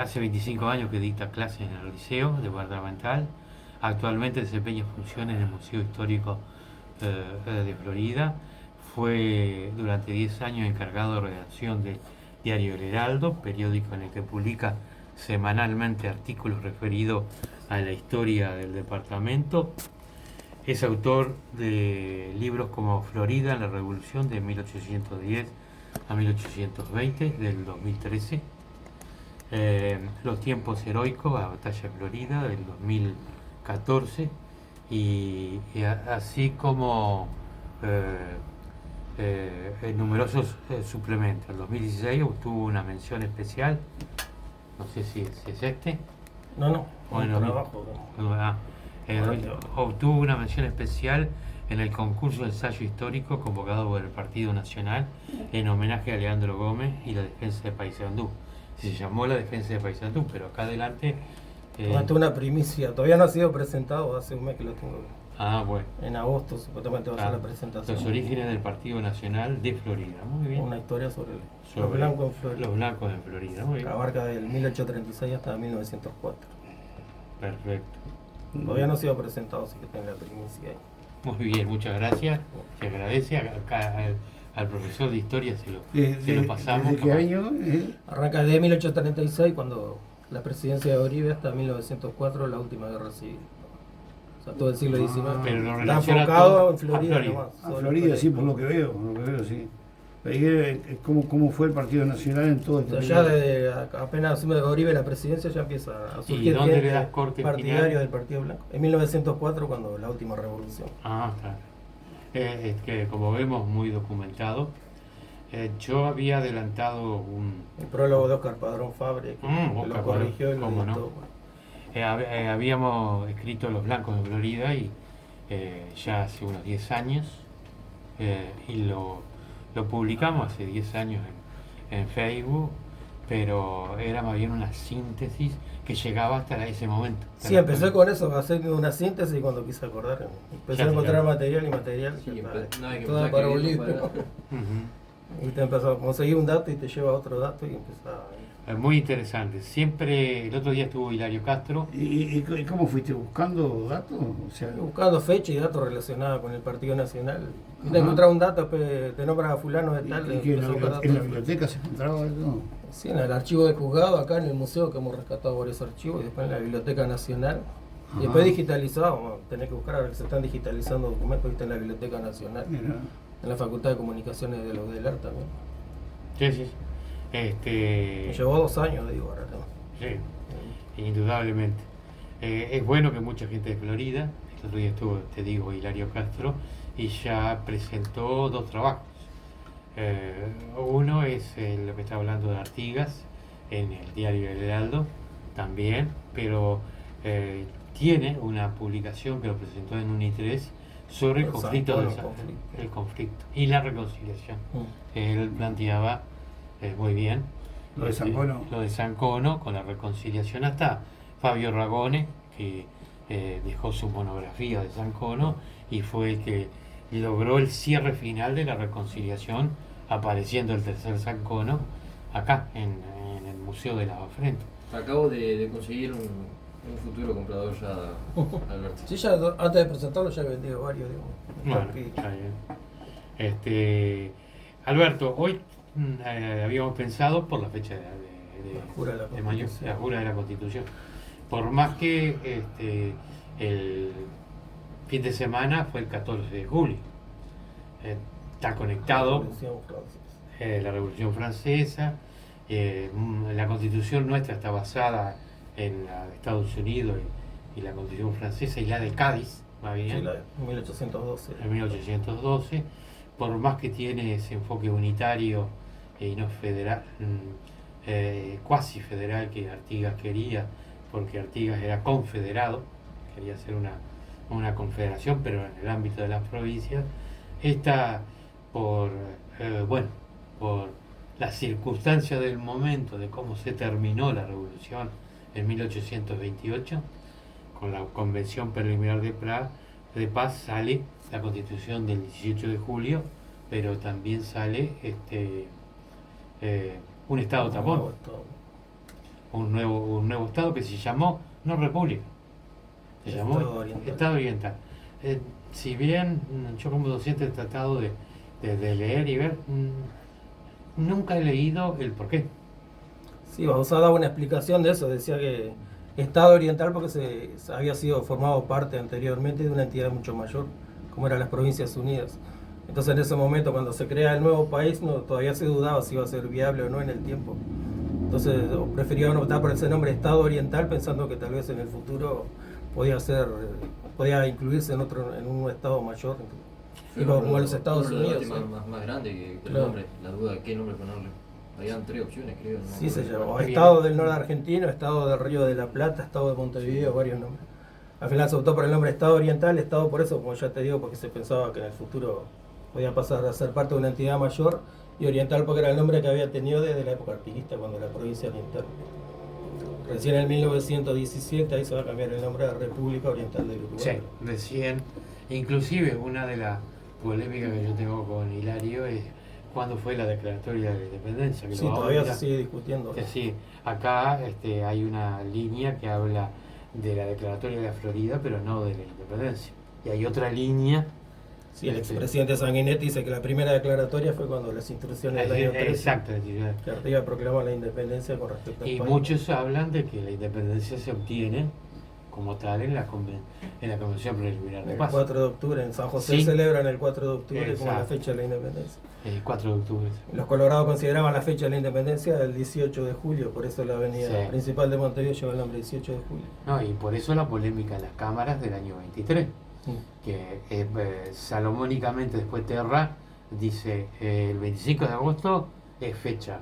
Hace 25 años que dicta clases en el Liceo Departamental. Actualmente desempeña funciones en el Museo Histórico de Florida. Fue durante 10 años encargado de redacción del Diario El Heraldo, periódico en el que publica semanalmente artículos referidos a la historia del departamento. Es autor de libros como Florida en la Revolución de 1810 a 1820 del 2013, Los tiempos heroicos, la batalla de Florida del 2014 así como en numerosos suplementos. En 2016 obtuvo una mención especial, no sé si es este. No, Bueno, trabajo. obtuvo una mención especial en el concurso de ensayo histórico convocado por el Partido Nacional en homenaje a Leandro Gómez y la defensa de Paysandú. Se llamó la defensa de Paysandú, pero acá adelante... Esto es una primicia, todavía no ha sido presentado, hace un mes que lo tengo. Bueno. En agosto supuestamente va a ser la presentación. Los orígenes del Partido Nacional de Florida, muy bien. Una historia sobre los blancos en Florida. Los blancos en Florida, muy bien. Abarca del 1836 hasta 1904. Perfecto. Todavía no ha sido presentado, así que tenga la primicia ahí. Muy bien, muchas gracias. Se agradece acá al profesor de historia, se lo pasamos. ¿Desde qué año? Arranca de 1836, cuando la presidencia de Uribe, hasta 1904, la última guerra civil. O sea, todo el siglo XIX. Pero lo está relaciona enfocado todo en Florida. a Florida, sí, por lo que veo, sí. ¿Cómo fue el Partido Nacional en todo este ya desde apenas asume Uribe la presidencia ya empieza a surgir ¿Y dónde le das gente corte partidario final? del Partido Blanco. En 1904, cuando la última revolución. Claro. Es que como vemos muy documentado. Yo había adelantado el prólogo de Oscar Padrón Fabre, que lo corrigió y lo editó. Habíamos escrito Los Blancos de Florida y ya hace unos 10 años y lo publicamos hace 10 años en Facebook, pero era más bien una síntesis que llegaba hasta ese momento. Sí, empecé con eso, hacer una síntesis y cuando quise acordar, empecé a encontrar material. Sí, no hay que todo para un libro. Uh-huh. Y te empezó a conseguir un dato y te lleva a otro dato y empezás Es muy interesante. Siempre, el otro día estuvo Hilario Castro. ¿Y cómo fuiste? ¿Buscando datos? O sea, buscando fechas y datos relacionados con el Partido Nacional. Y te encontraba un dato, te nombras a fulano de tal. ¿Y que en la biblioteca se encontraba algo? Sí, en el archivo de juzgado, acá en el museo que hemos rescatado varios archivos, y después en la Biblioteca Nacional. Y después digitalizado, tenés que buscar, ahora que se están digitalizando documentos, viste, en la Biblioteca Nacional. Mira. En la Facultad de Comunicaciones de la UDELAR también. Sí. Me llevó 2 años, digo, ahora no. Sí, indudablemente. Es bueno que mucha gente de Florida, el otro día estuvo, te digo, Hilario Castro, y ya presentó 2 trabajos. Uno es lo que está hablando de Artigas, en el diario El Heraldo, también, pero tiene una publicación que lo presentó en UNI3 sobre el conflicto y la reconciliación. Él planteaba muy bien lo de Sancono. Lo de Sancono con la reconciliación, hasta Fabio Ragone, que dejó su monografía de Sancono y fue el que logró el cierre final de la reconciliación, apareciendo el tercer Sancono acá en el Museo de la Frente. Acabo de conseguir un futuro comprador ya, Alberto. Sí, ya antes de presentarlo ya he vendido varios, digo. Bueno, está bien. Alberto, hoy habíamos pensado por la fecha de mayo, la jura de la Constitución. Por más que el fin de semana fue el 14 de julio. Está conectado la Revolución Francesa. La Constitución nuestra está basada en la de Estados Unidos y la Constitución francesa y la de Cádiz, ¿va bien? Sí, la de 1812. En 1812, por más que tiene ese enfoque unitario y no federal, cuasi federal que Artigas quería, porque Artigas era confederado, quería hacer una confederación, pero en el ámbito de las provincias, esta por la circunstancia del momento de cómo se terminó la revolución en 1828, con la Convención Preliminar de Paz sale la Constitución del 18 de julio, pero también sale un Estado tapón. un nuevo estado que se llamó, no república, se llamó Estado Oriental. Si bien yo como docente he tratado de leer y ver, nunca he leído el porqué. Sí, Bauzá daba una explicación de eso, decía que Estado Oriental porque se había sido formado parte anteriormente de una entidad mucho mayor, como eran las Provincias Unidas. Entonces en ese momento cuando se crea el nuevo país todavía se dudaba si iba a ser viable o no en el tiempo. Entonces preferían optar por ese nombre Estado Oriental pensando que tal vez en el futuro podía incluirse en un Estado mayor, como los Estados Unidos. Más grande que el Claro. nombre, la duda de qué nombre ponerle. Habían 3 opciones, creo. No Sí, se acuerdo. llamó Estado del Norte Argentino, Estado del Río de la Plata, Estado de Montevideo, varios nombres. Al final se optó por el nombre Estado Oriental, Estado por eso, como ya te digo, porque se pensaba que en el futuro podía pasar a ser parte de una entidad mayor, y Oriental porque era el nombre que había tenido desde la época artiguista, cuando la provincia oriental. Recién en 1917 ahí se va a cambiar el nombre a República Oriental del Uruguay. Sí, recién, inclusive una de las polémicas que yo tengo con Hilario es cuándo fue la declaratoria de la independencia. Que Sí, lo vamos a todavía se mirar. sigue discutiendo. Sí, acá hay una línea que habla de la declaratoria de la Florida, pero no de la independencia. Y hay otra línea. Sí, el expresidente Sanguinetti dice que la primera declaratoria fue cuando las instrucciones del año 13, Exacto. que Artigas proclamó la independencia con respecto a Y España. muchos hablan de que la independencia se obtiene como tal en la Convención Preliminar de El Paz. 4 de octubre, en San José Sí. celebran el 4 de octubre como la Exacto. fecha de la independencia. El 4 de octubre. Los colorados consideraban la fecha de la independencia el 18 de julio, por eso la avenida Sí. principal de Montevideo lleva el nombre 18 de julio. No, y por eso la polémica en las cámaras del año 23, que salomónicamente después Terra dice el 25 de agosto es fecha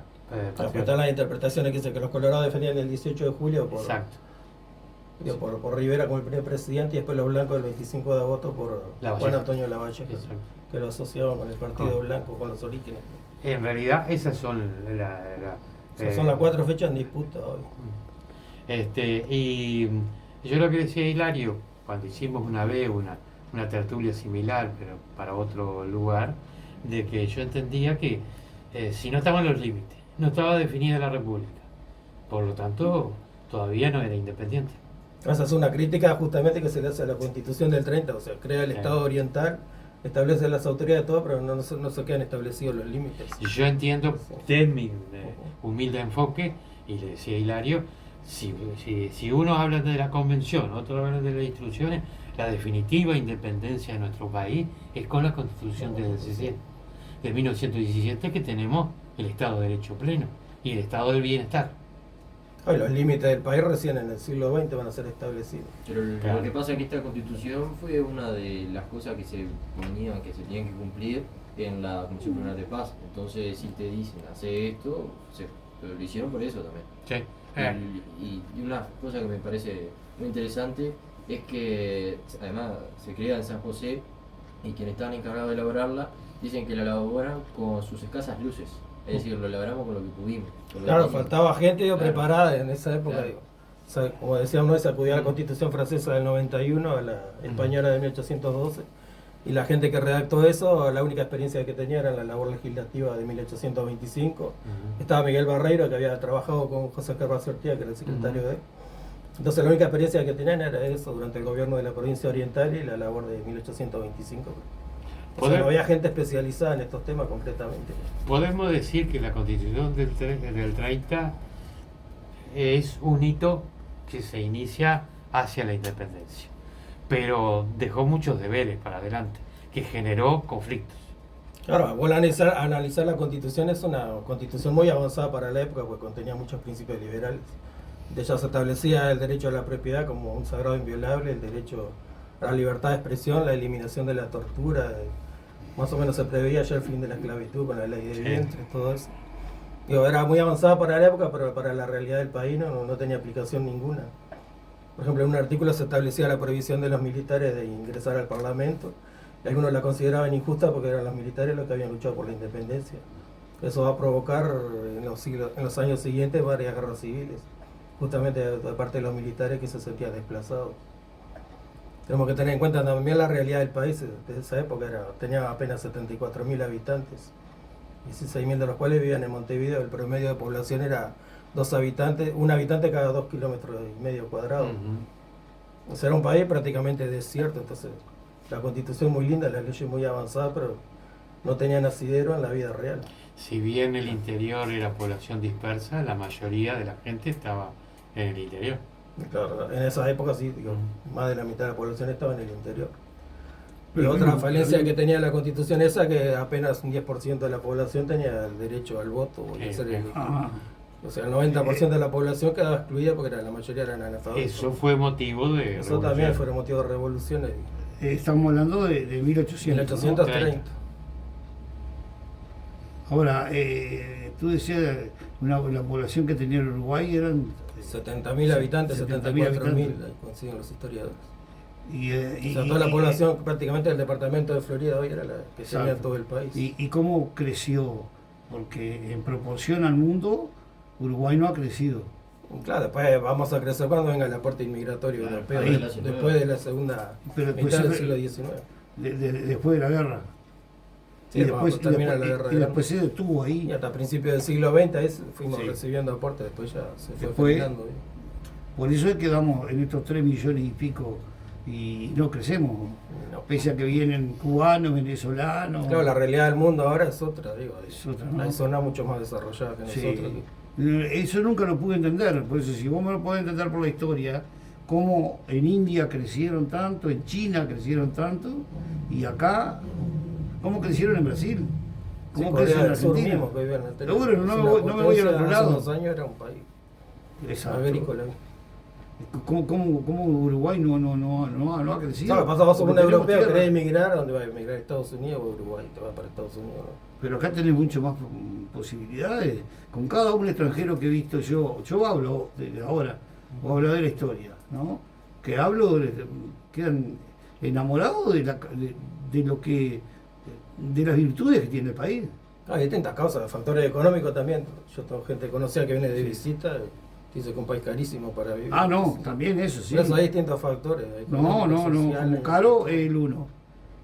Después están las interpretaciones que dicen que los colorados defendían el 18 de julio Exacto. por Rivera como el primer presidente y después los blancos el 25 de agosto por Lavalle. Juan Antonio Lavalle, Exacto. que lo asociaban con el Partido Blanco, con los orígenes. En realidad esas son Son las 4 fechas en disputa hoy. Y yo lo que decía Hilario, cuando hicimos una vez una tertulia similar, pero para otro lugar, de que yo entendía que si no estaban los límites, no estaba definida la República, por lo tanto todavía no era independiente. Esa es una crítica justamente que se le hace a la Constitución del 30, o sea, crea el Sí. Estado Oriental, establece las autoridades de todo, pero no se quedan establecidos los límites. Y yo entiendo de mi humilde enfoque, y le decía a Hilario, si uno habla de la convención, otro habla de las instrucciones, la definitiva independencia de nuestro país es con la Constitución de 1917, que tenemos el Estado de Derecho pleno y el Estado del Bienestar. Hoy los límites del país recién en el siglo XX van a ser establecidos. Pero Claro. lo que pasa es que esta constitución fue una de las cosas que se tenían que cumplir en la Comisión Preliminar de Paz. Entonces, si te dicen hacer esto, lo hicieron por eso también. Sí. Y una cosa que me parece muy interesante es que además se crea en San José y quienes están encargados de elaborarla dicen que la elaboran con sus escasas luces. Es decir, lo elaboramos con lo que pudimos. con lo Claro, que teníamos. faltaba gente Claro. preparada en esa época. Claro. Digo. O sea, como decía uno, se acudía a la Constitución francesa del 91, a la española de 1812, y la gente que redactó eso, la única experiencia que tenía era la labor legislativa de 1825. Estaba Miguel Barreiro, que había trabajado con José Carvajal Ortega, que era el secretario de él. Entonces la única experiencia que tenían era eso durante el gobierno de la provincia oriental y la labor de 1825. O sea, no había gente especializada en estos temas completamente. Podemos decir que la Constitución del 30 es un hito que se inicia hacia la independencia, pero dejó muchos deberes para adelante, que generó conflictos. Claro, vos analizar la Constitución, es una Constitución muy avanzada para la época, porque contenía muchos principios liberales. De ella se establecía el derecho a la propiedad como un sagrado inviolable, el derecho a la libertad de expresión, la eliminación de la tortura, más o menos se preveía ya el fin de la esclavitud con la ley del vientre, todo eso. Digo, era muy avanzada para la época, pero para la realidad del país no tenía aplicación ninguna. Por ejemplo, en un artículo se establecía la prohibición de los militares de ingresar al Parlamento, y algunos la consideraban injusta porque eran los militares los que habían luchado por la independencia. Eso va a provocar en los años siguientes varias guerras civiles, justamente de parte de los militares que se sentían desplazados. Tenemos que tener en cuenta también la realidad del país de esa época, tenía apenas 74.000 habitantes, 16.000 de los cuales vivían en Montevideo. El promedio de población era 2 habitantes, un habitante cada 2,5 kilómetros cuadrados. Ujú. O sea, era un país prácticamente desierto, entonces la constitución muy linda, las leyes muy avanzadas, pero no tenían asidero en la vida real. Si bien el interior era población dispersa, la mayoría de la gente estaba en el interior. Y claro, en esa época sí, digo, Ujú. más de la mitad de la población estaba en el interior. Y Pero otra bueno, falencia también- que tenía la constitución esa, que apenas un 10% de la población tenía el derecho al voto o a ser elegido. Ah, O sea, el 90% de la población quedaba excluida porque la mayoría eran analfabetos. Eso fue motivo de Eso también revolución. fue motivo de revoluciones. estamos hablando de 1800. ¿no? 1830. Ahora, tú decías, la población que tenía el Uruguay eran... 70.000 habitantes, 70.000 74.000, habitantes. ahí coinciden los historiadores. Y O sea, toda la población prácticamente del departamento de Florida hoy era la que tenía Exacto. todo el país. y cómo creció, porque en proporción al mundo, Uruguay no ha crecido. Y claro, después vamos a crecer cuando venga el aporte inmigratorio Claro, europeo, ahí. después de la segunda Pero mitad del después siglo XIX. Después de la guerra. Sí, y después, cuando termina la guerra y grande. después se detuvo ahí. Y hasta principios del siglo XX ahí fuimos Sí. recibiendo aportes, después ya se fue Después- frenando. Por eso es que damos en estos 3 millones y pico y no crecemos. No. Pese a que vienen cubanos, venezolanos. Claro, la realidad del mundo ahora es otra, digo. Es otra, ¿no? Hay zonas mucho más desarrolladas que Sí. nosotros. Eso nunca lo pude entender. Por eso, si vos me lo podés entender por la historia, cómo en India crecieron tanto, en China crecieron tanto, y acá, cómo crecieron en Brasil, Sí, cómo Corea crecen en del Sur Argentina. mismo, que vivían en el anterior. Seguro, no Es me una voy- no me voy al otro potencia, lado. Hace unos años era un país Exacto. agrícola. ¿Cómo Uruguay no ha crecido? Claro, pasamos a un Porque tenemos europeo, tierra. querés emigrar, ¿a dónde va a emigrar? ¿A Estados Unidos o a Uruguay? Te vas para Estados Unidos, ¿no? Pero acá tenés mucho más posibilidades. Con cada un extranjero que he visto yo hablo de ahora, o hablo de la historia, ¿no? Que hablo, quedan enamorados de lo que, de las virtudes que tiene el país. Hay distintas causas, factores económicos también. Yo tengo gente conocida que viene de visita, dice que es un país carísimo para vivir. Ah, no, también eso, sí. Por eso hay distintos factores. No, económicos, como sociales. caro es el uno.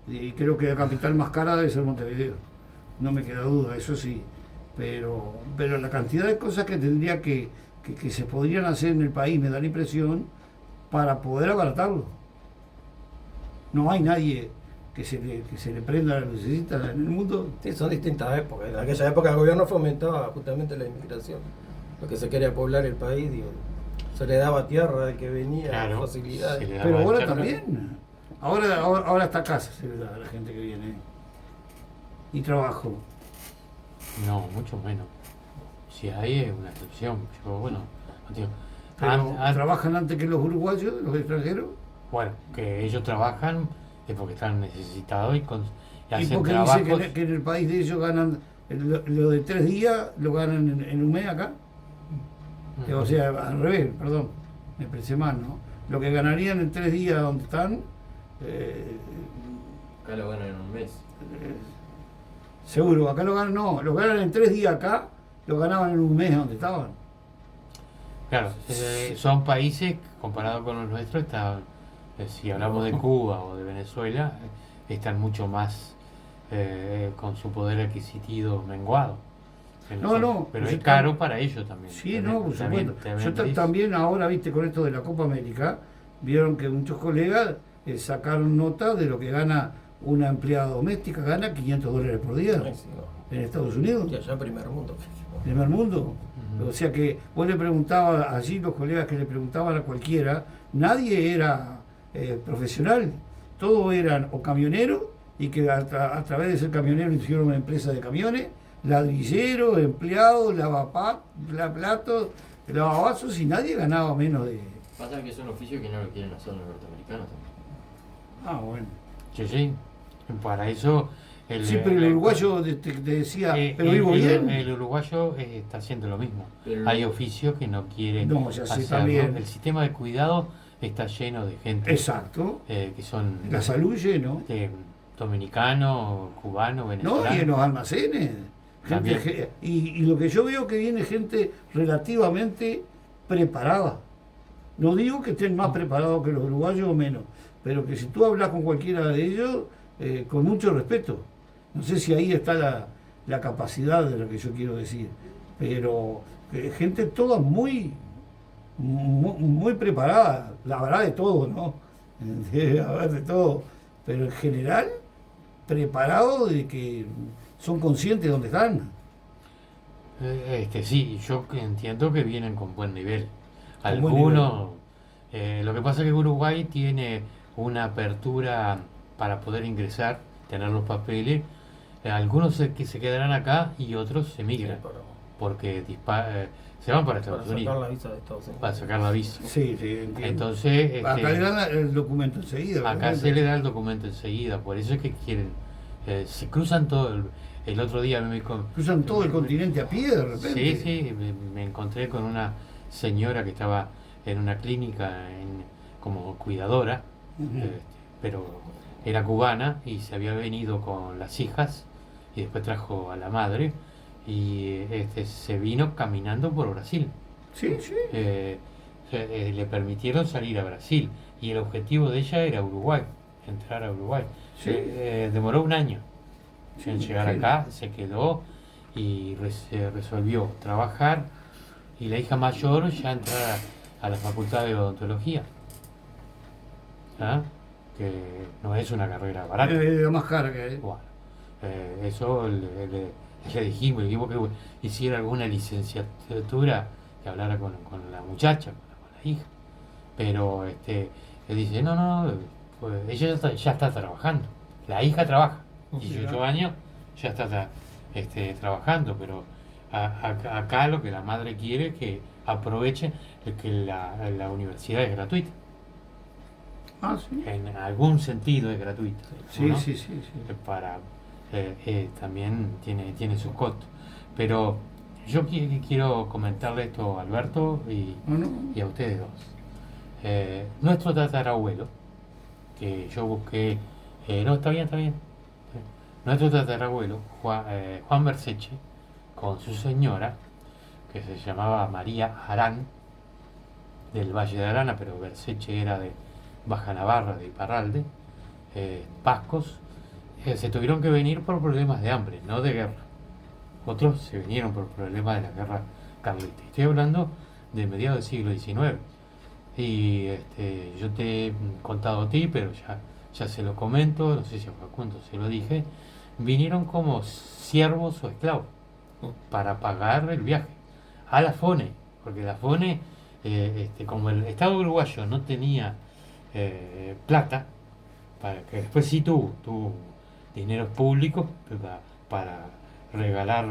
Y creo que la capital más cara debe ser Montevideo. No me queda duda, eso sí. Pero la cantidad de cosas que tendría que se podrían hacer en el país me da la impresión para poder abaratarlo. No hay nadie que se le prenda la lucecita en el mundo. Sí, son distintas épocas. En aquella época el gobierno fomentaba justamente la inmigración. Lo que se quería poblar el país, digo, se le daba tierra al que venía, Claro, facilidades. se le daba Pero ahora tierra. también. Ahora hasta casa se le da a la gente que viene. Y trabajo. No, mucho menos. Si hay es una excepción. Yo, bueno, no digo, Pero an- trabajan antes que los uruguayos, los extranjeros. bueno, que ellos trabajan es porque están necesitados y ¿Y hacen porque dice trabajos. que en el país de ellos ganan lo de 3 días, lo ganan en un mes acá? O sea, al revés, perdón, me expresé mal, ¿no? Lo que ganarían en 3 días donde están, Acá lo ganan en un mes. seguro, acá lo ganan, no, lo ganan en 3 días acá, lo ganaban en un mes donde estaban. Claro, son países comparados con los nuestros, si hablamos de Cuba o de Venezuela, están mucho más con su poder adquisitivo menguado. No, pero pues es caro para ellos también. Sí, no, por supuesto. Yo dice. también ahora, viste, con esto de la Copa América, vieron que muchos colegas sacaron nota de lo que gana una empleada doméstica, gana $500 por día Ay, sí, no. en Estados Unidos, Y allá primer mundo. primer mundo. Ujú. O sea que vos le preguntabas, allí los colegas que le preguntaban a cualquiera, nadie era profesional, todos eran o camioneros y que a través de ser camionero hicieron una empresa de camiones, ladrilleros, empleados, lavaplatos, lavavasos y nadie ganaba menos de... Pasa que es un oficio que no lo quieren hacer los norteamericanos también. Ah, bueno. Sí. Para eso. Sí, pero el uruguayo te decía, pero vivo bien. El uruguayo está haciendo lo mismo. Pero- Hay oficios que no quieren No, ya sé, hacerlo. también. El sistema de cuidado está lleno de gente Exacto. que son La salud lleno. dominicano, cubano, No, venezolano. y en los almacenes. También. Y lo que yo veo que viene gente relativamente preparada. No digo que estén más preparados que los uruguayos o menos, pero que si tú hablas con cualquiera de ellos, con mucho respeto. No sé si ahí está la capacidad de lo que yo quiero decir, pero gente toda muy preparada, la verdad de todo, ¿no? Debe haber de todo, pero en general preparado de que son conscientes de dónde están. Sí, yo entiendo que vienen con buen nivel. Con buen nivel. Algunos, lo que pasa es que Uruguay tiene una apertura para poder ingresar, tener los papeles. Algunos que se quedarán acá y otros emigran, porque se van para Estados para sacar Unidos, la visa de Estados Unidos. para sacar la visa. Sí, sí, entiendo. Entonces, Acá le dan el documento enseguida. acá obviamente. se le da el documento enseguida, por eso es que quieren, se cruzan todo. El otro día Cruzan todo el continente a pie de repente. sí, sí, me encontré con una señora que estaba en una clínica como cuidadora, Ujú. pero era cubana y se había venido con las hijas y después trajo a la madre y se vino caminando por Brasil. Sí, sí. Le permitieron salir a Brasil y el objetivo de ella era Uruguay, entrar a Uruguay. Sí. Demoró un año Sí, en llegar sí. acá, se quedó y resolvió trabajar y la hija mayor ya entrar a la facultad de odontología. ¿Ah? Que no es una carrera barata. La más cara que hay. Bueno, eso le dijimos que hiciera alguna licenciatura, que hablara con la muchacha, con la hija. Pero le dice, no, pues ella ya está trabajando. La hija trabaja, 18 años, ya está trabajando, pero acá lo que la madre quiere es que aprovechen que la universidad es gratuita. Ah, sí. En algún sentido es gratuita. Sí, ¿no? sí, sí, Para, también tiene sus costos. Pero yo quiero comentarle esto a Alberto Bueno, y a ustedes dos. Nuestro tatarabuelo, que yo busqué, no, está bien. Nuestro tatarabuelo, Juan Berseche, con su señora, que se llamaba María Arán, del Valle de Arana, pero Berseche era de Baja Navarra, de Iparralde, vascos, se tuvieron que venir por problemas de hambre, no de guerra. Otros se vinieron por problemas de la guerra carlista. Estoy hablando de mediados del siglo XIX. Y yo te he contado a ti, pero ya se lo comento, no sé si a Facundo se lo dije, vinieron como siervos o esclavos para pagar el viaje a la FONE, porque la FONE, como el Estado uruguayo no tenía plata, que después sí tuvo dinero público para regalar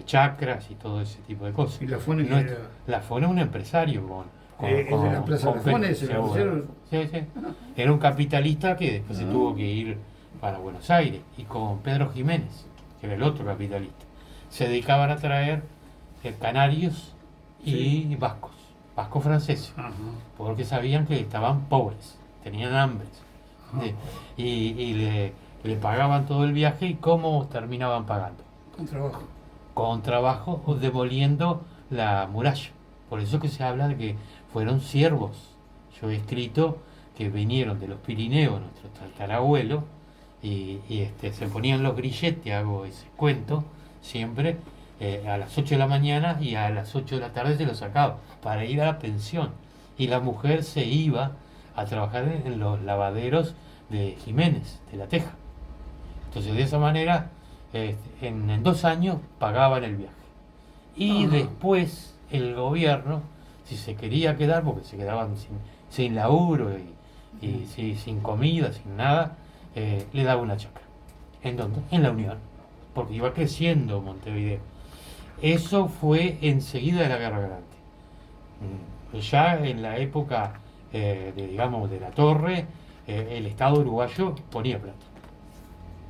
chacras y todo ese tipo de cosas. y la FONE No es- la FONE es un empresario el de la Plaza de la FONE, se la seguro. pusieron. Sí. Era un capitalista que después se tuvo que ir para Buenos Aires, y con Pedro Jiménez, que era el otro capitalista, se dedicaban a traer canarios y vascos franceses, Ajá. porque sabían que estaban pobres, tenían hambre, Ajá. y le pagaban todo el viaje. ¿Y cómo terminaban pagando? Con trabajo. Con trabajo o demoliendo la muralla. Por eso que se habla de que fueron siervos. Yo he escrito que vinieron de los Pirineos, nuestro tatarabuelo, y se ponían los grilletes, hago ese cuento siempre, a las 8 de la mañana, y a las 8 de la tarde se los sacaba para ir a la pensión. Y la mujer se iba a trabajar en los lavaderos de Jiménez, de La Teja. Entonces, de esa manera, en 2 años pagaban el viaje. Y después el gobierno, si se quería quedar, porque se quedaban sin laburo y sin comida, sin nada, le daba una chacra. ¿En dónde? En La Unión, porque iba creciendo Montevideo. Eso fue enseguida de la Guerra Grande. Ya en la época, digamos, de la Torre, el Estado uruguayo ponía plata.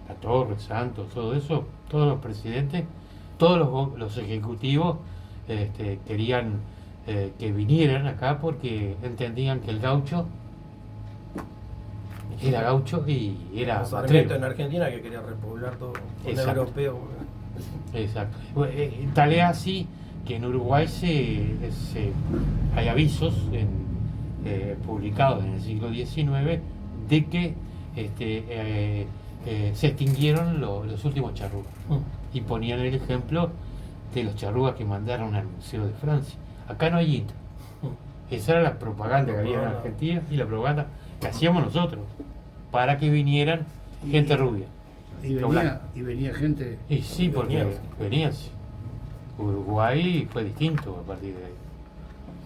La Torre, Santos, todo eso, todos los presidentes, todos los ejecutivos querían que vinieran acá porque entendían que el gaucho era gaucho y era Sarmiento matrero. en Argentina que quería repoblar todo con Exacto. europeo. Exacto. Tal es así que en Uruguay hay avisos publicados en el siglo XIX de que se extinguieron los últimos charrúas, y ponían el ejemplo de los charrúas que mandaron al Museo de Francia. Acá no hay guita. Esa era la propaganda que había en Argentina y la propaganda que hacíamos nosotros para que vinieran gente rubia. Y venía gente. Y sí, porque venían. Uruguay fue distinto a partir de ahí.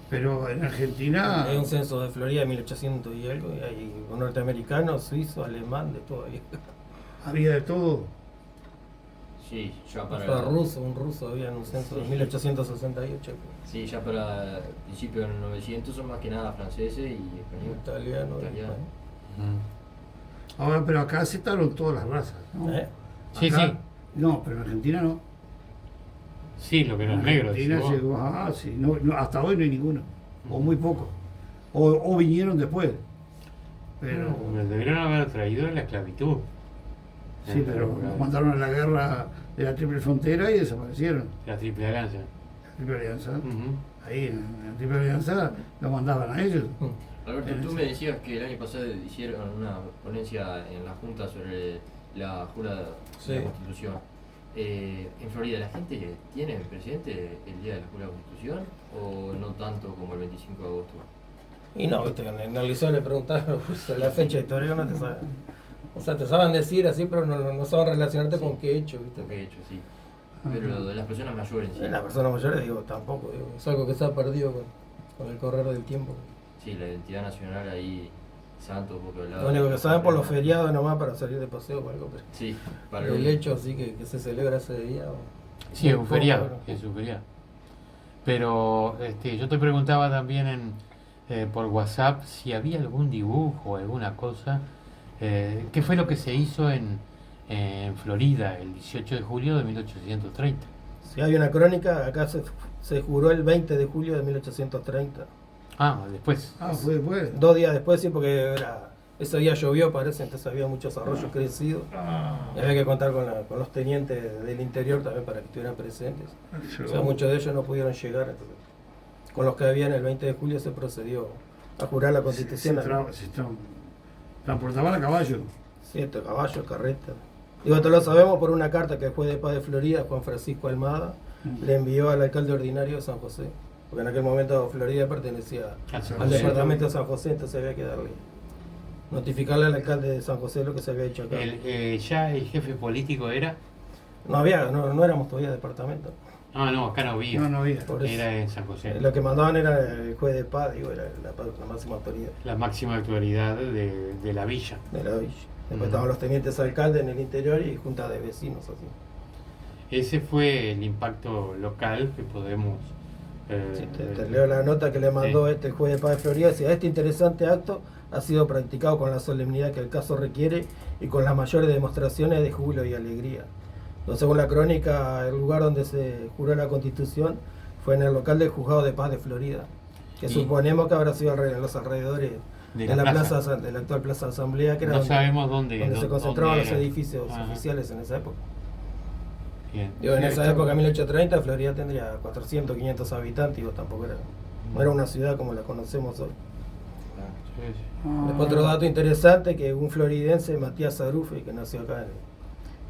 Pero en Argentina. Hay un censo de Florida de 1800 y algo, y hay un norteamericano, suizo, alemán, de todo ahí. Había de todo. Sí, ya Hasta para. ruso, un ruso había en un censo de 1868. Sí, ya para principios de los 900 son más que nada franceses y españoles. Italiano. Italiano. Ahora, pero acá aceptaron todas las razas, ¿no? Sí, Acá- sí. No, pero en Argentina no. Sí, lo que En los negros. Argentina decís vos. llegó, sí, hasta hoy no hay ninguno. O muy poco. O vinieron después. Pero. Deberían haber traído la esclavitud. Sí, pero nos mandaron a la guerra de la Triple Frontera y desaparecieron. La Triple Alianza. Triple Alianza. Ujú. Ahí en la Triple Alianza lo mandaban a ellos. Alberto, tú me decías que el año pasado hicieron una ponencia en la Junta sobre la jura de Sí. la Constitución. En Florida, ¿la gente tiene presente el día de la jura de la Constitución o no tanto como el 25 de agosto? Y no, viste, en el liceo le preguntaron pues, la fecha histórica, no te saben. O sea, te saben decir así, pero no saben relacionarte con qué hecho, viste. Lo que he hecho, sí. Pero lo de las personas mayores, sí. Y las personas mayores, digo, tampoco, digo, es algo que se ha perdido con el correr del tiempo. Sí, la identidad nacional ahí, santo, poco de lado. Lo único que saben por los feriados nomás para salir de paseo o algo, pero Sí, para el hecho así que se celebra ese día. Sí, es un poco, feriado. bueno. Es un feriado. Pero yo te preguntaba también por WhatsApp si había algún dibujo o alguna cosa. ¿Qué fue lo que se hizo en Florida el 18 de julio de 1830? Si hay una crónica, acá se juró el 20 de julio de 1830. Ah, después. Fue después. 2 días después, sí, porque ese día llovió, parece, entonces había muchos arroyos crecidos. Y había que contar con los tenientes del interior también para que estuvieran presentes. O sea, muchos de ellos no pudieron llegar. Entonces, con los que habían el 20 de julio se procedió a jurar la Constitución. Transportaban a caballo. 7 caballos, carretas. Digo, esto lo sabemos por una carta que el juez de paz de Florida, Juan Francisco Almada, le envió al alcalde ordinario de San José. Porque en aquel momento Florida pertenecía al departamento de San José, entonces había que notificarle al alcalde de San José lo que se había hecho acá. ¿Ya el jefe político era? No éramos todavía departamento. Ah, no, acá no había. No había. Por eso. Era en San José. Lo que mandaban era el juez de paz, digo, era la máxima autoridad La máxima autoridad de la villa. de la villa. Después estaban los tenientes alcaldes en el interior y juntas de vecinos así. Ese fue el impacto local que podemos... Sí, te leo la nota que le mandó el juez de paz de Florida. Decía, este interesante acto ha sido practicado con la solemnidad que el caso requiere y con las mayores demostraciones de júbilo y alegría. Entonces, según la crónica, el lugar donde se juró la Constitución fue en el local del Juzgado de Paz de Florida, que suponemos que habrá sido en los alrededores de la plaza, de la actual Plaza de Asamblea, que era no sabemos dónde se concentraban los era. edificios Ajá. oficiales en esa época. Bien. Digo, en esa época, 1830, Florida tendría 400, 500 habitantes, digo, tampoco no era una ciudad como la conocemos hoy. Sí, sí. Después, otro dato interesante, que un floridense, Matías Arufe, que nació acá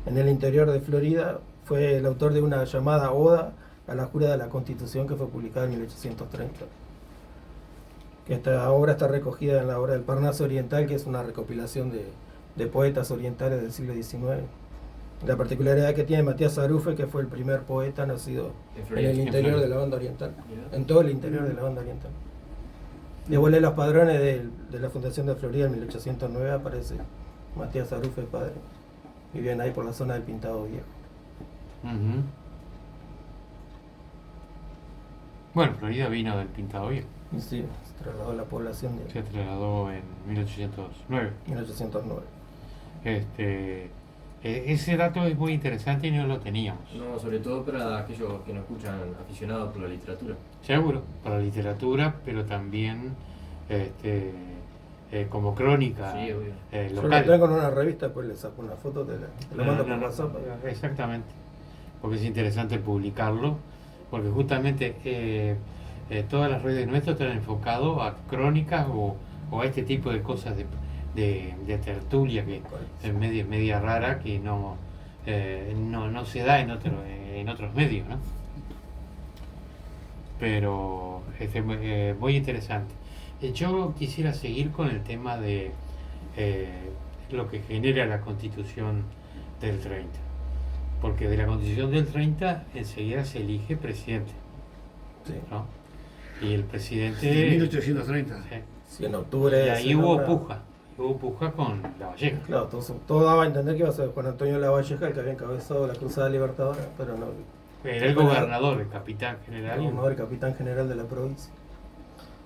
en el interior de Florida, fue el autor de una llamada Oda a la Jura de la Constitución que fue publicada en 1830. Que esta obra está recogida en la obra del Parnaso Oriental, que es una recopilación de poetas orientales del siglo XIX. La particularidad que tiene Matías Arufe, que fue el primer poeta nacido en el interior de la banda oriental, en todo el interior de la banda oriental. Después de los padrones de la Fundación de Florida en 1809 aparece Matías Arufe, padre. Vivían ahí por la zona del Pintado Viejo. Ujú. Florida vino del Pintado Viejo. Y sí, se trasladó a la población de Se trasladó en 1809. 1809. Ese dato es muy interesante y no lo teníamos. No, sobre todo para aquellos que nos escuchan aficionados por la literatura. Seguro, para la literatura, pero también como crónica Sí, obvio. Yo lo local. tengo en una revista, pues le saco una foto, te la mando por WhatsApp. Exactamente, porque es interesante publicarlo, porque justamente todas las redes nuestras están enfocadas a crónicas o a este tipo de cosas de tertulia que es media rara, que no se da en otros medios, ¿no? pero muy interesante. Yo quisiera seguir con el tema de lo que genera la Constitución del 30, porque de la Constitución del 30 enseguida se elige presidente, Sí. ¿no? Y el presidente... De 1830. Sí. Sí, en octubre. Y ahí se hubo nombra- puja con la Valleja. Claro, todo daba a entender que iba a ser Juan Antonio Lavalleja el que había encabezado la Cruzada Libertadora, pero no. Era el gobernador, el capitán general. El capitán general de la provincia.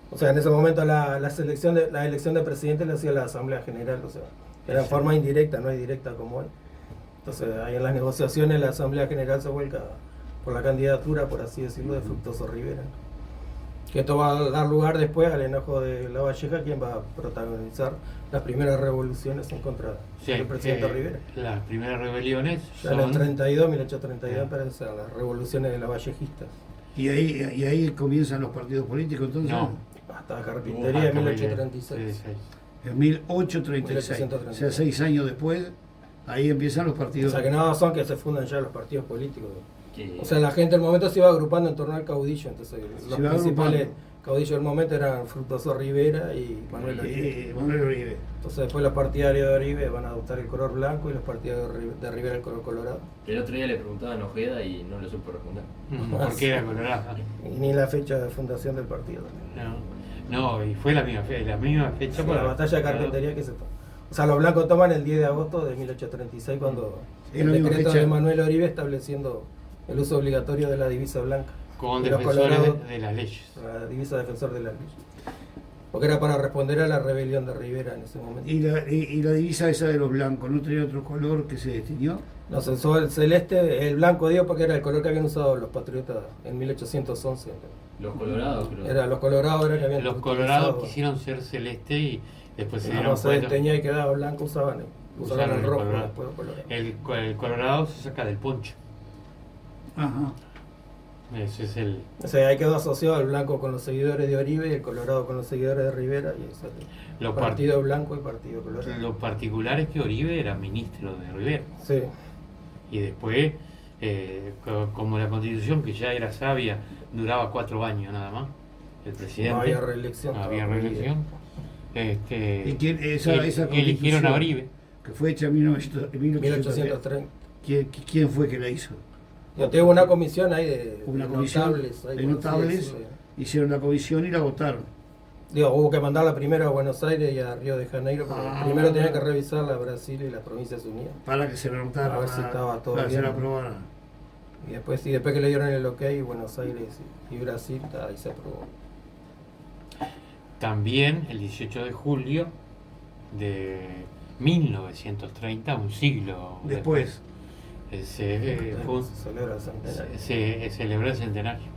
O sea, en ese momento la elección de presidente la hacía la Asamblea General, o sea, era en forma indirecta, no es directa como hoy. Entonces, ahí en las negociaciones la Asamblea General se vuelca por la candidatura, por así decirlo, de Fructuoso Rivera. Que esto va a dar lugar después al enojo de Lavalleja, quien va a protagonizar las primeras revoluciones en contra Sí, del presidente Rivera. las primeras rebeliones Ya en el son 32, 1832, para ser las revoluciones de lavallejistas. Y ahí comienzan los partidos políticos, entonces. No. Hasta Carpintería en 1836. En 1836. 1836. O sea, 6 años después, ahí empiezan los O partidos. sea que nada son que se fundan ya los partidos políticos. Que- O sea, la gente del momento se iba agrupando en torno al caudillo, entonces los iba principales agrupando. caudillos del momento eran Fructuoso Rivera y Manuel Oribe. Manuel Oribe. Entonces después los partidarios de Oribe van a adoptar el color blanco y los partidarios de Rivera el color colorado. El otro día le preguntaban a Ojeda y no le supo responder. porque era colorada. Y ni la fecha de fundación del partido. No, y fue la misma fecha. La batalla de Carpintería que se toma. O sea, los blancos toman el 10 de agosto de 1836 cuando Es el la misma decreto fecha. de Manuel Oribe estableciendo el uso obligatorio de la divisa blanca. Con Y los defensores colorados- de las leyes. La divisa defensor de la ley. Porque era para responder a la rebelión de Rivera en ese momento. Y la divisa esa de los blancos, ¿no tenía otro color que se distinguió? No, se usó el celeste, el blanco, digo, porque era el color que habían usado los patriotas en 1811. Los colorados, creo. Era los colorados era que habían Los utilizado. colorados quisieron ser celeste y después se No, dieron se cuenta. desteñía y quedaba blanco, usaban Usaron el el rojo colorado. después colorado. El colorado se saca del poncho. Ajá. Ese es el. O sea, ahí quedó asociado el blanco con los seguidores de Oribe y el colorado con los seguidores de Rivera. Y eso, Los partido blanco y partido colorado. Lo particular es que Oribe era ministro de Rivera. Sí. Y después, como la constitución, que ya era sabia, duraba 4 años nada más, el presidente. No había reelección. No había estaba muy reelección. ¿Y quién, esa Eligieron a constitución Oribe. que fue hecha en 1830. ¿Quién fue que la hizo? Yo tengo una comisión ahí de Una comisión notables. ahí, de por así notables, decirlo. hicieron la comisión y la votaron. Digo, hubo que mandarla primero a Buenos Aires y a Río de Janeiro, porque primero tenían que revisarla a Brasil y las Provincias Unidas. Para que se la anotaran, A ver si estaba todo para que se bien. la aprobaran. Y después que le dieron el ok, Buenos Aires y Brasil, ahí se aprobó. También el 18 de julio de 1930, un siglo Después, Se celebra el centenario. se celebró el centenario.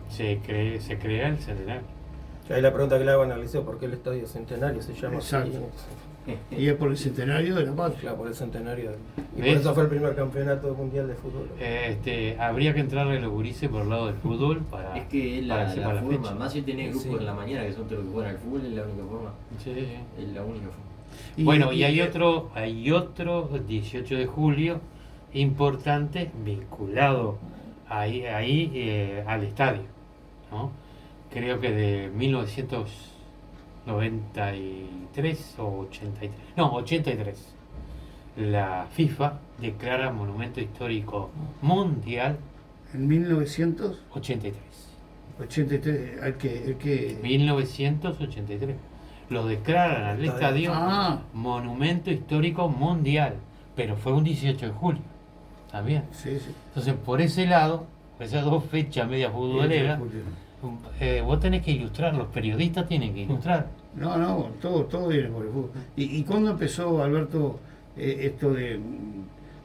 Se crea el centenario. Que ahí la pregunta que le hago a Liceo, ¿por qué el Estadio Centenario se llama Exacto. así? y es por el centenario de la patria. Claro, por el centenario. Y por ¿Ves? eso fue el primer campeonato mundial de fútbol. Habría que entrarle los gurises por el lado del fútbol para, Es que es para la separar la forma, fecha. más si tenés grupos Sí. en la mañana que son todos los que juegan al fútbol, es la única forma. Sí, sí. Es la única forma. Bueno, y hay otro 18 de julio importante vinculado al estadio, ¿no? Creo que de 1993 o 83, no, 83. La FIFA declara Monumento Histórico Mundial En 1983, 83. el que 1983. Lo declaran al estadio Ah. Monumento Histórico Mundial, pero fue un 18 de julio también. sí, sí. Entonces, por ese lado, esas dos fechas media futboleras, vos tenés que ilustrar, los periodistas tienen que ilustrar. No, todo viene por el fútbol. ¿Y cuándo empezó, Alberto, esto de,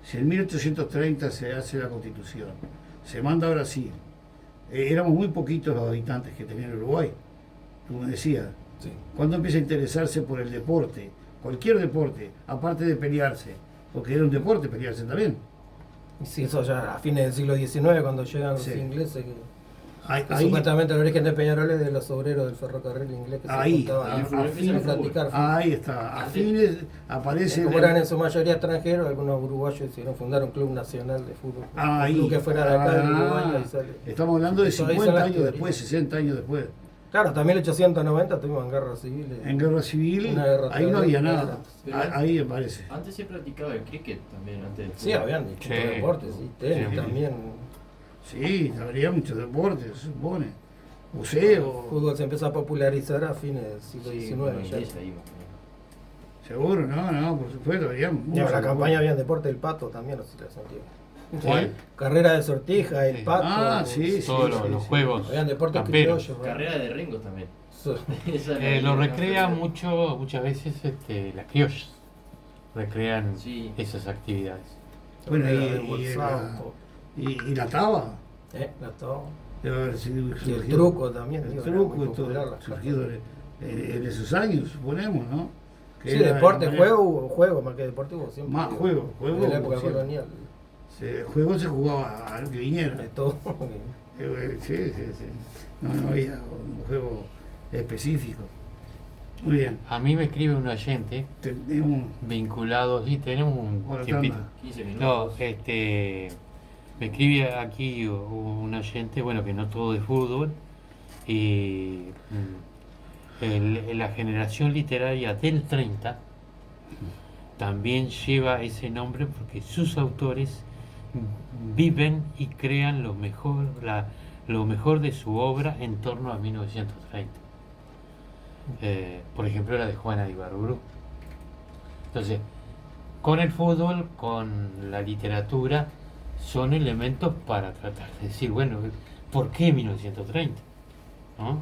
si en 1830 se hace la Constitución, se manda a Brasil, éramos muy poquitos los habitantes que tenía en Uruguay, tú me decías, Sí. ¿cuándo empieza a interesarse por el deporte? Cualquier deporte, aparte de pelearse, porque era un deporte pelearse también. Y sí, eso ya a fines del siglo XIX, cuando llegan los Sí. ingleses, que Que supuestamente el origen de Peñarol es de los obreros del ferrocarril inglés que ahí, se juntaban a practicar fútbol. ahí está. A fines aparece. Como eran en su mayoría extranjeros, algunos uruguayos decidieron fundar un club nacional de fútbol. Ahí. Un club que fuera de acá de Uruguay. Ahí sale. Estamos hablando de Eso ahí 50 son las años teorías. después, 60 años después. Claro, hasta 1890 estuvimos en guerra civil. En guerra civil, Una guerra ahí no había terrible. nada. Pero Ahí aparece. Antes se practicaba el cricket también, antes del Sí, fútbol. habían distintos Sí. deportes, sí, tenis Sí. también. Sí, habría muchos deportes, se supone. Museo, El fútbol se empezó a popularizar a fines del siglo Sí, XIX. con ya. inglés ahí, más o menos. seguro, no, por supuesto, habría Y en muchos la campaña deportes. había deporte del pato también, no sé si la sentí. ¿Cuál? Carrera de sortija, el Sí. pato. Ah, sí, sí. Todos los juegos Habían deportes camperos. criollos. ¿no? Carrera de Ringos también. Sí. Esa es Lo la recrea carrera. muchas veces las criollas. Recrean Sí. esas actividades. Bueno, Carrera de y embolsado, la- todo. y la taba. La todo. Debe haber sido Y el surgido- truco también. El digo, era truco, muy todo, popular las surgido cartas. en esos años, suponemos, ¿no? Que Sí, era deporte, la manera- juego, hubo juego, más que deporte hubo siempre. Más digo, juego, En la época siempre. colonial. El juego se jugaba a lo que viniera. De todo. Sí, sí, sí. No había un juego específico. Muy bien. A mí me escribe un oyente Tenemos vinculado, sí, tenemos un Hola, tiempito. Tanda. 15 No, minutos. me escribe aquí un oyente, bueno, que no todo de fútbol, y la generación literaria del 30 también lleva ese nombre porque sus autores viven y crean lo mejor de su obra en torno a 1930. Por ejemplo, la de Juana de Ibarburu. Entonces, con el fútbol, con la literatura, son elementos para tratar de decir, bueno, ¿por qué 1930? ¿No?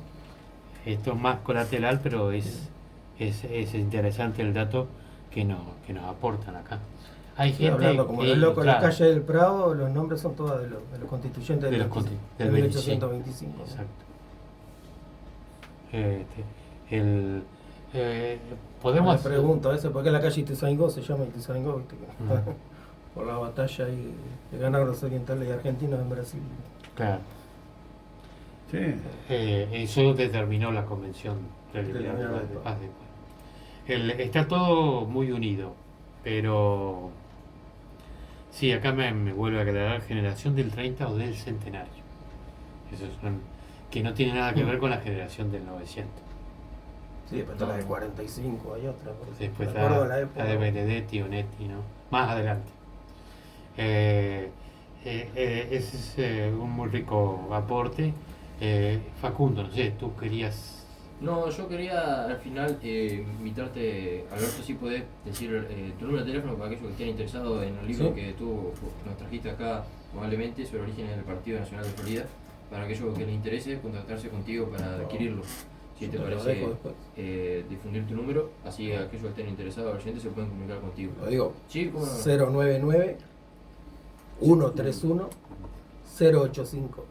Esto es más colateral, pero es interesante el dato que nos aportan acá. Hay Sí, gente hablando como que, los locos en la claro, calle del Prado, los nombres son todos de los constituyentes de del, los del 1825. ¿no? Exacto. Podemos Me pregunto a veces por qué la calle Ituzaingó se llama Ituzaingó, ¿viste? Mm. Por la batalla ahí que ganaron los orientales y argentinos en Brasil. Claro. Sí. Eso determinó la convención preliminar Preliminar de de paz después. Está todo muy unido, pero sí, acá me vuelve a aclarar generación del 30 o del centenario. Eso que no tiene nada que ver con la generación del 900. Sí, después está la de 45, hay otra. Después me acuerdo de está la época. la de Benedetti, Onetti, ¿no? Más adelante. Ese es un muy rico aporte. Facundo, no sé, tú querías... No, yo quería al final invitarte, Alberto, si podés decir tu número de teléfono para aquellos que estén interesados en el libro Sí. que tú nos trajiste acá amablemente sobre orígenes del Partido Nacional de Florida, para aquellos que les interese contactarse contigo para adquirirlo. Si Yo te te lo parece dejo después. difundir tu número, así aquellos que estén interesados, oyentes, se pueden comunicar contigo. Lo digo, Sí, ¿cómo no? 099 131 085.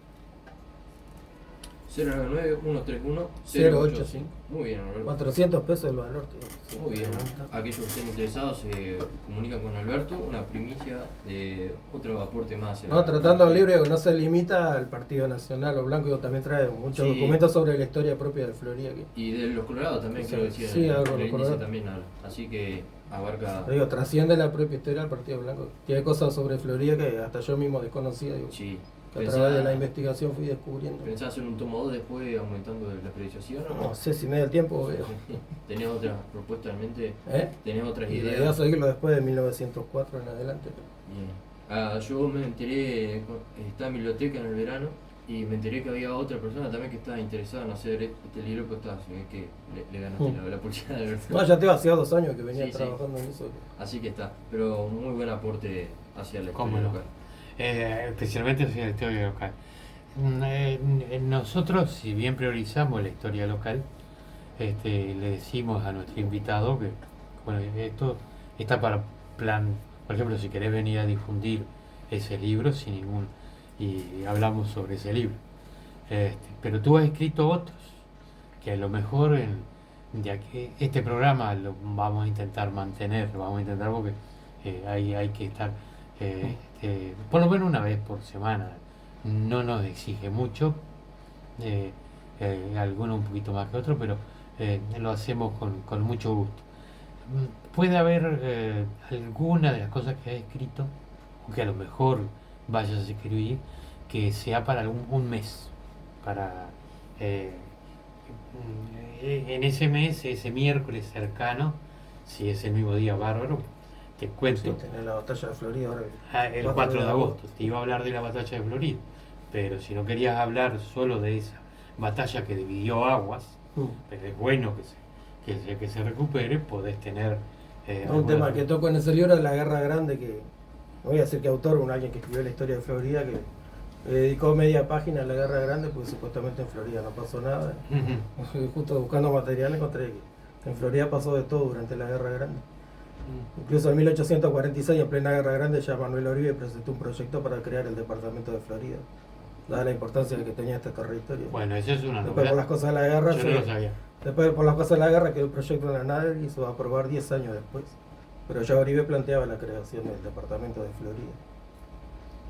099-131-085. Muy bien, Alberto. 400 pesos el valor. tío. Sí, Muy bien. pregunta. Aquellos que estén interesados se comunican con Alberto, una primicia de otro aporte más. No, tratando un libro que no se limita al Partido Nacional o Blanco, también trae muchos Sí. documentos sobre la historia propia de Florida. Y de los Colorados también, Sí, quiero decir. sí, algo de el los índice Colorados. también habla. Así que abarca. Te digo, trasciende la propia historia del Partido Blanco. Tiene cosas sobre Florida que hasta yo mismo desconocía. Digo, Sí. que a través de la investigación fui descubriendo. ¿Pensás hacer un tomo 2 después aumentando la periodización o No sé si me da el tiempo veo. ¿Tenés otras propuestas en mente? ¿Eh? ¿Tenés otras Y la idea ideas? es seguirlo después de 1904 en adelante. Bien. Yo me enteré, estaba en biblioteca en el verano y me enteré que había otra persona también que estaba interesada en hacer este libro, pero estaba, se ve que le ganaste la pulsada de Alberto. No, ya te hacía 2 años que venía Sí, sí. trabajando en eso. Así que está, pero muy buen aporte hacia la ¿Cómo historia no? local. Especialmente hacia la historia local. Nosotros, si bien priorizamos la historia local, le decimos a nuestro invitado que bueno, esto está para plan, por ejemplo, si querés venir a difundir ese libro sin ningún y hablamos sobre ese libro. Pero tú has escrito otros que a lo mejor ya que este programa lo vamos a intentar mantener, lo vamos a intentar porque hay que estar por lo menos una vez por semana. No nos exige mucho, alguno un poquito más que otro, pero lo hacemos con mucho gusto. Puede haber alguna de las cosas que has escrito, o que a lo mejor vayas a escribir, que sea para un mes, para en ese mes, ese miércoles cercano, si es el mismo día, bárbaro, te cuento. Sí, tenés la batalla de Florida ahora. El 4 de agosto, te iba a hablar de la batalla de Florida, pero si no querías hablar solo de esa batalla que dividió aguas, pero es bueno que se recupere, podés tener... Un tema que toco en ese libro es la Guerra Grande, que no voy a decir que autor, alguien que escribió la historia de Florida, que le dedicó media página a la Guerra Grande, porque supuestamente en Florida no pasó nada. Justo buscando material encontré que en Florida pasó de todo durante la Guerra Grande. Incluso en 1846, en plena Guerra Grande, ya Manuel Oribe presentó un proyecto para crear el departamento de Florida, dada la importancia que tenía este territorio. Bueno, eso es una Después por las cosas de la guerra, yo no lo sabía. Después por las cosas de la guerra quedó el proyecto en la nada y se va a aprobar 10 años después. Pero ya Oribe planteaba la creación del departamento de Florida.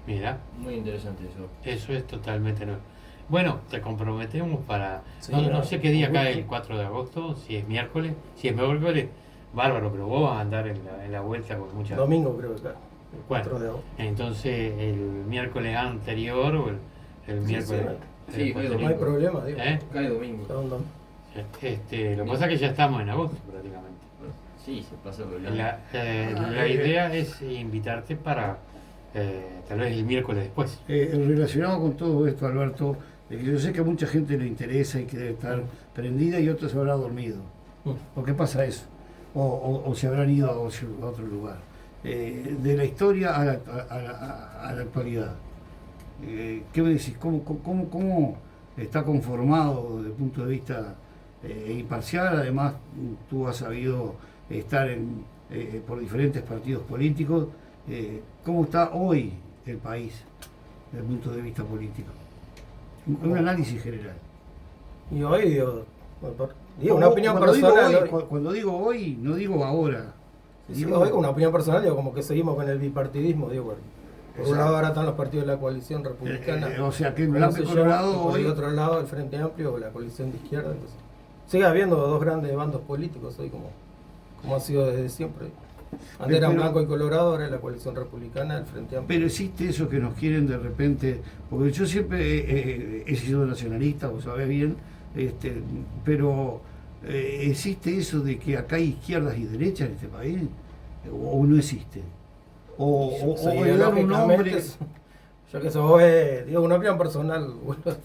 Mira, Muy interesante eso. eso es totalmente nuevo. Bueno, te comprometemos para... Sí, no sé qué día gusto. cae el 4 de agosto, si es miércoles. Si es miércoles, bárbaro, pero vos vas a andar en la vuelta con mucha... Domingo creo que cae, el 4 Bueno, de agosto. entonces el miércoles anterior o el miércoles... Sí, posterior. No hay problema, digo. Cae domingo. Está un domingo. Lo que pasa es que ya estamos en agosto prácticamente. Sí, se pasa por La idea es invitarte para tal vez el miércoles después. Relacionado con todo esto, Alberto, que yo sé que a mucha gente le interesa y que debe estar prendida y otros se habrá dormido. ¿Por qué pasa eso? O se habrán ido a otro lugar. De la historia a la actualidad. ¿Qué me decís? ¿Cómo está conformado desde el punto de vista imparcial? Además, tú has sabido estar por diferentes partidos políticos. ¿Cómo está hoy el país desde el punto de vista político? Un análisis general. Y hoy digo una opinión personal. Cuando digo hoy, no digo ahora. Sí, hoy con una opinión personal, digo, como que seguimos con el bipartidismo, digo, por un lado ahora están los partidos de la coalición republicana, o sea que el ¿cómo blanco se y llama? colorado Y por el hoy... otro lado el Frente Amplio o la coalición de izquierda. Entonces, sigue habiendo dos grandes bandos políticos hoy, como ha sido desde siempre. Antes eran blanco y colorado, ahora es la coalición republicana, el Frente Amplio. Pero existe eso que nos quieren de repente, porque yo siempre he sido nacionalista, vos sabés bien, pero existe eso de que acá hay izquierdas y derechas en este país, o no existe. O dar un nombre... Yo que eso es, digo, una opinión personal.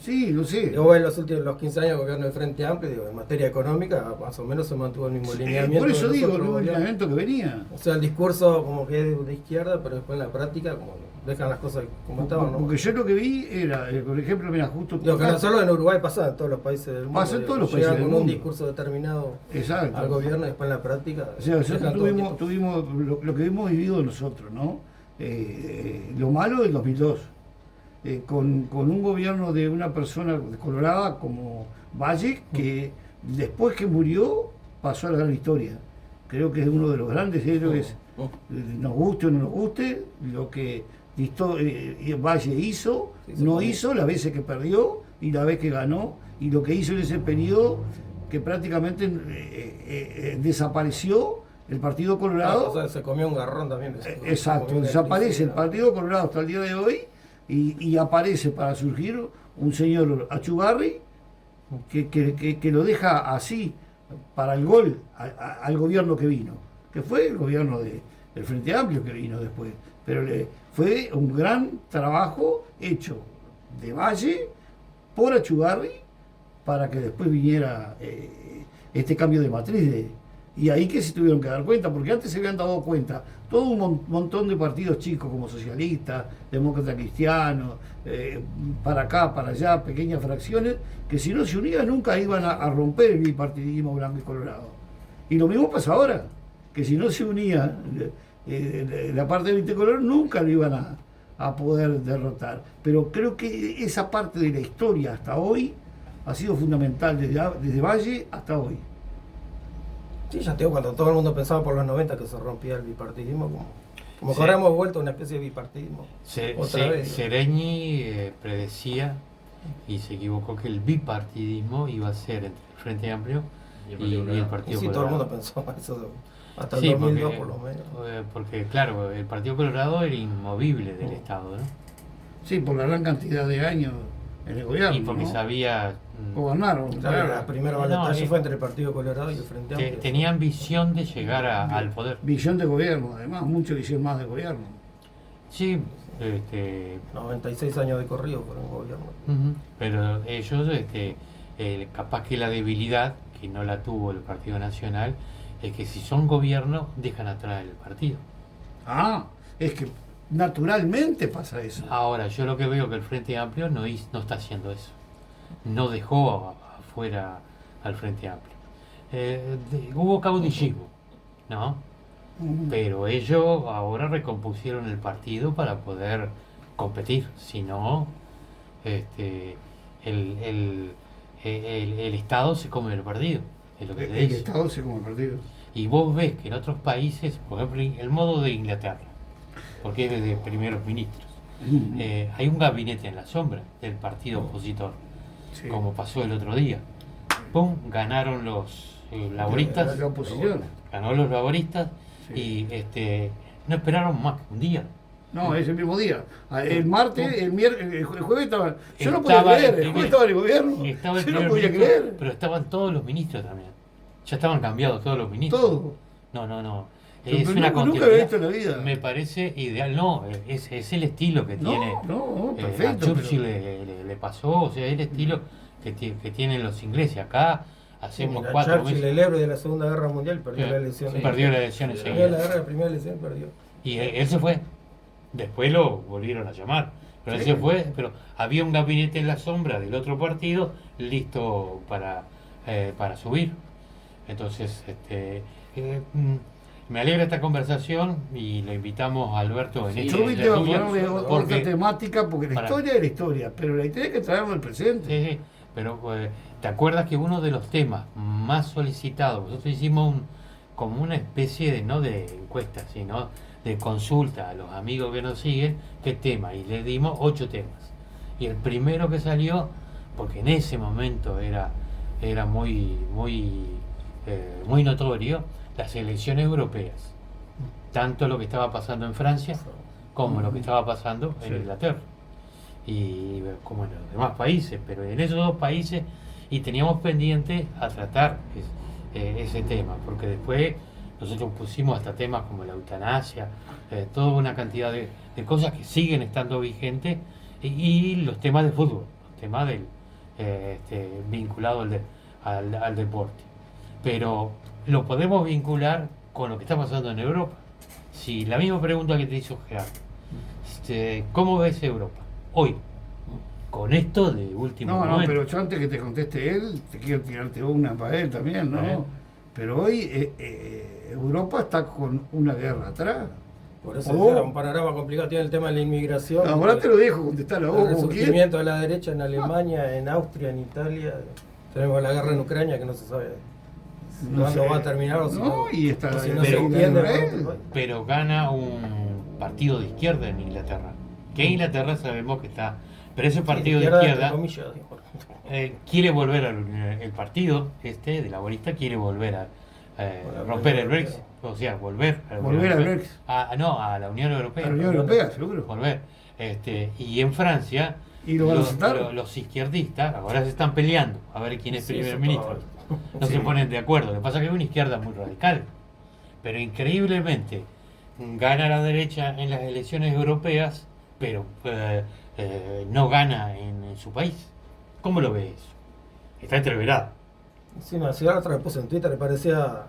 Sí, lo sé. Yo en los 15 años de gobierno del Frente Amplio, digo, en materia económica, más o menos se mantuvo el mismo lineamiento. Por eso de digo, el nosotros, mismo lineamiento que venía. O sea, el discurso como que es de izquierda, pero después en la práctica como dejan las cosas como estaban, ¿no? Porque yo lo que vi era, por ejemplo, mira, justo... Digo, que no solo en Uruguay pasa, en todos los países del mundo. Pasa en todos los países llegan del con un mundo. discurso determinado Exacto. al gobierno y después en la práctica... O sea, nosotros dejan todo tuvimos lo que hemos vivido nosotros, ¿no? Lo malo del 2002. Con un gobierno de una persona colorada como Valle, que después que murió pasó a la gran historia. Creo que es uno de los grandes héroes, nos guste o no nos guste, lo que Valle hizo, no hizo, las veces que perdió y la vez que ganó, y lo que hizo en ese periodo que prácticamente desapareció el Partido Colorado. O sea, se comió un garrón también. Exacto, desaparece el Partido Colorado hasta el día de hoy. Y aparece para surgir un señor Achugarri que lo deja así para el gol al gobierno que vino, que fue el gobierno del Frente Amplio que vino después, pero fue un gran trabajo hecho de Valle por Achugarri para que después viniera este cambio de matriz y ahí que se tuvieron que dar cuenta, porque antes se habían dado cuenta todo un montón de partidos chicos como socialistas, demócratas cristianos, para acá, para allá, pequeñas fracciones, que si no se unían nunca iban a romper el bipartidismo blanco y colorado. Y lo mismo pasa ahora, que si no se unía la parte del bicolor nunca lo iban a poder derrotar. Pero creo que esa parte de la historia hasta hoy ha sido fundamental desde Valle hasta hoy. Sí, ya te digo, cuando todo el mundo pensaba por los 90 que se rompía el bipartidismo, como que ahora hemos vuelto a una especie de bipartidismo. Otra vez. Sereñi predecía y se equivocó que el bipartidismo iba a ser entre el Frente Amplio y el Partido Sí, Colorado. todo el mundo pensó eso hasta el Sí, 2002 por lo menos. porque claro, el Partido Colorado era inmovible del Estado, ¿no? Sí, por la gran cantidad de años en el gobierno. Y porque ¿no? sabía... Gobernaron. Claro, la primera No, balotaje es- fue entre el Partido Colorado y el Frente Amplio. tenían visión de llegar al poder. Visión de gobierno, además, mucha visión más de gobierno. Sí, 96 años de corrido por un gobierno. pero ellos, capaz que la debilidad, que no la tuvo el Partido Nacional, es que si son gobierno, dejan atrás el partido. Ah, es que naturalmente pasa eso. Ahora, yo lo que veo que el Frente Amplio no está haciendo eso. No dejó afuera al Frente Amplio. Hubo caudillismo, ¿no? Pero ellos ahora recompusieron el partido para poder competir. Si no, el Estado se come el partido. Es lo que te El dice. Estado se come partido. Y vos ves que en otros países, por ejemplo, el modo de Inglaterra, porque es de primeros ministros, hay un gabinete en la sombra del partido opositor, Sí. como pasó el otro día. ¡Pum! Ganaron los laboristas, La oposición. ganó los laboristas Sí. y no esperaron más que un día. No, ese mismo día. El martes, el miércoles, el jueves estaba. Yo no Estaba podía creer, el el jueves estaba en el gobierno. Estaba el Yo no primer podía ministro, creer. pero estaban todos los ministros también. Ya estaban cambiados todos los ministros. Todo. No. Pero Es nunca una había continuidad. visto en la vida. Me parece ideal. No, es el estilo que tiene. No, A perfecto. Churchill pero- le pasó, o sea, es el estilo que tienen los ingleses. Acá hacemos Mira, 4 Churchill, meses. el héroe de la Segunda Guerra Mundial, perdió Sí, la elección. sí, perdió la elección Perdió enseguida. la guerra, la primera elección perdió. Y él se fue. Después lo volvieron a llamar. Pero él Sí. se fue. Pero había un gabinete en la sombra del otro partido listo para subir. Entonces, me alegra esta conversación y lo invitamos a Alberto en Sí, esta Yo viste, la voy a tuya, ponerle otra porque- temática, porque la para- historia es la historia, pero la historia hay que traerlo al presente. Sí, pero ¿te acuerdas que uno de los temas más solicitados, nosotros hicimos como una especie de, no de encuesta, sino de consulta a los amigos que nos siguen, qué tema? Y les dimos 8 temas. Y el primero que salió, porque en ese momento era muy notorio, las elecciones europeas. Tanto lo que estaba pasando en Francia como lo que estaba pasando en Sí. Inglaterra. Y como en los demás países, pero en esos dos países, y teníamos pendiente a tratar ese tema, porque después nosotros pusimos hasta temas como la eutanasia, toda una cantidad de cosas que siguen estando vigentes, y los temas de fútbol, los temas vinculados al deporte. Pero lo podemos vincular con lo que está pasando en Europa. Si la misma pregunta que te hizo Gerardo, ¿cómo ves Europa hoy? Con esto de último No, momento. pero yo antes que te conteste él, te quiero tirarte una para él también, ¿no? Pero hoy Europa está con una guerra atrás. Por eso Oh. era un panorama complicado. Tiene el tema de la inmigración. Ahora te lo dejo contestar a el vos, como quieras. resurgimiento de la derecha en Alemania, en Austria, en Italia. Tenemos la guerra en Ucrania que no se sabe No cuándo sé. va a terminar o si No, y está o si no pero- se entiende. pero- Pero gana un partido de izquierda en Inglaterra. Que Inglaterra sabemos que está. Pero ese partido de izquierda quiere volver el partido de laborista quiere volver a romper el Brexit. O sea, volver a la Unión Volver al Europea. Brexit. No, a la Unión Europea. A la Unión Europea, seguro. Volver. Y en Francia, ¿Y lo van a aceptar? los izquierdistas ahora se están peleando a ver quién es Sí, primer eso ministro. No Sí. se ponen de acuerdo. Lo que pasa es que es una izquierda muy radical. Pero increíblemente gana la derecha en las elecciones europeas, pero no gana en su país. ¿Cómo lo ves? Está entreverado. Sí, no, si ahora otra vez puse en Twitter, le parecía.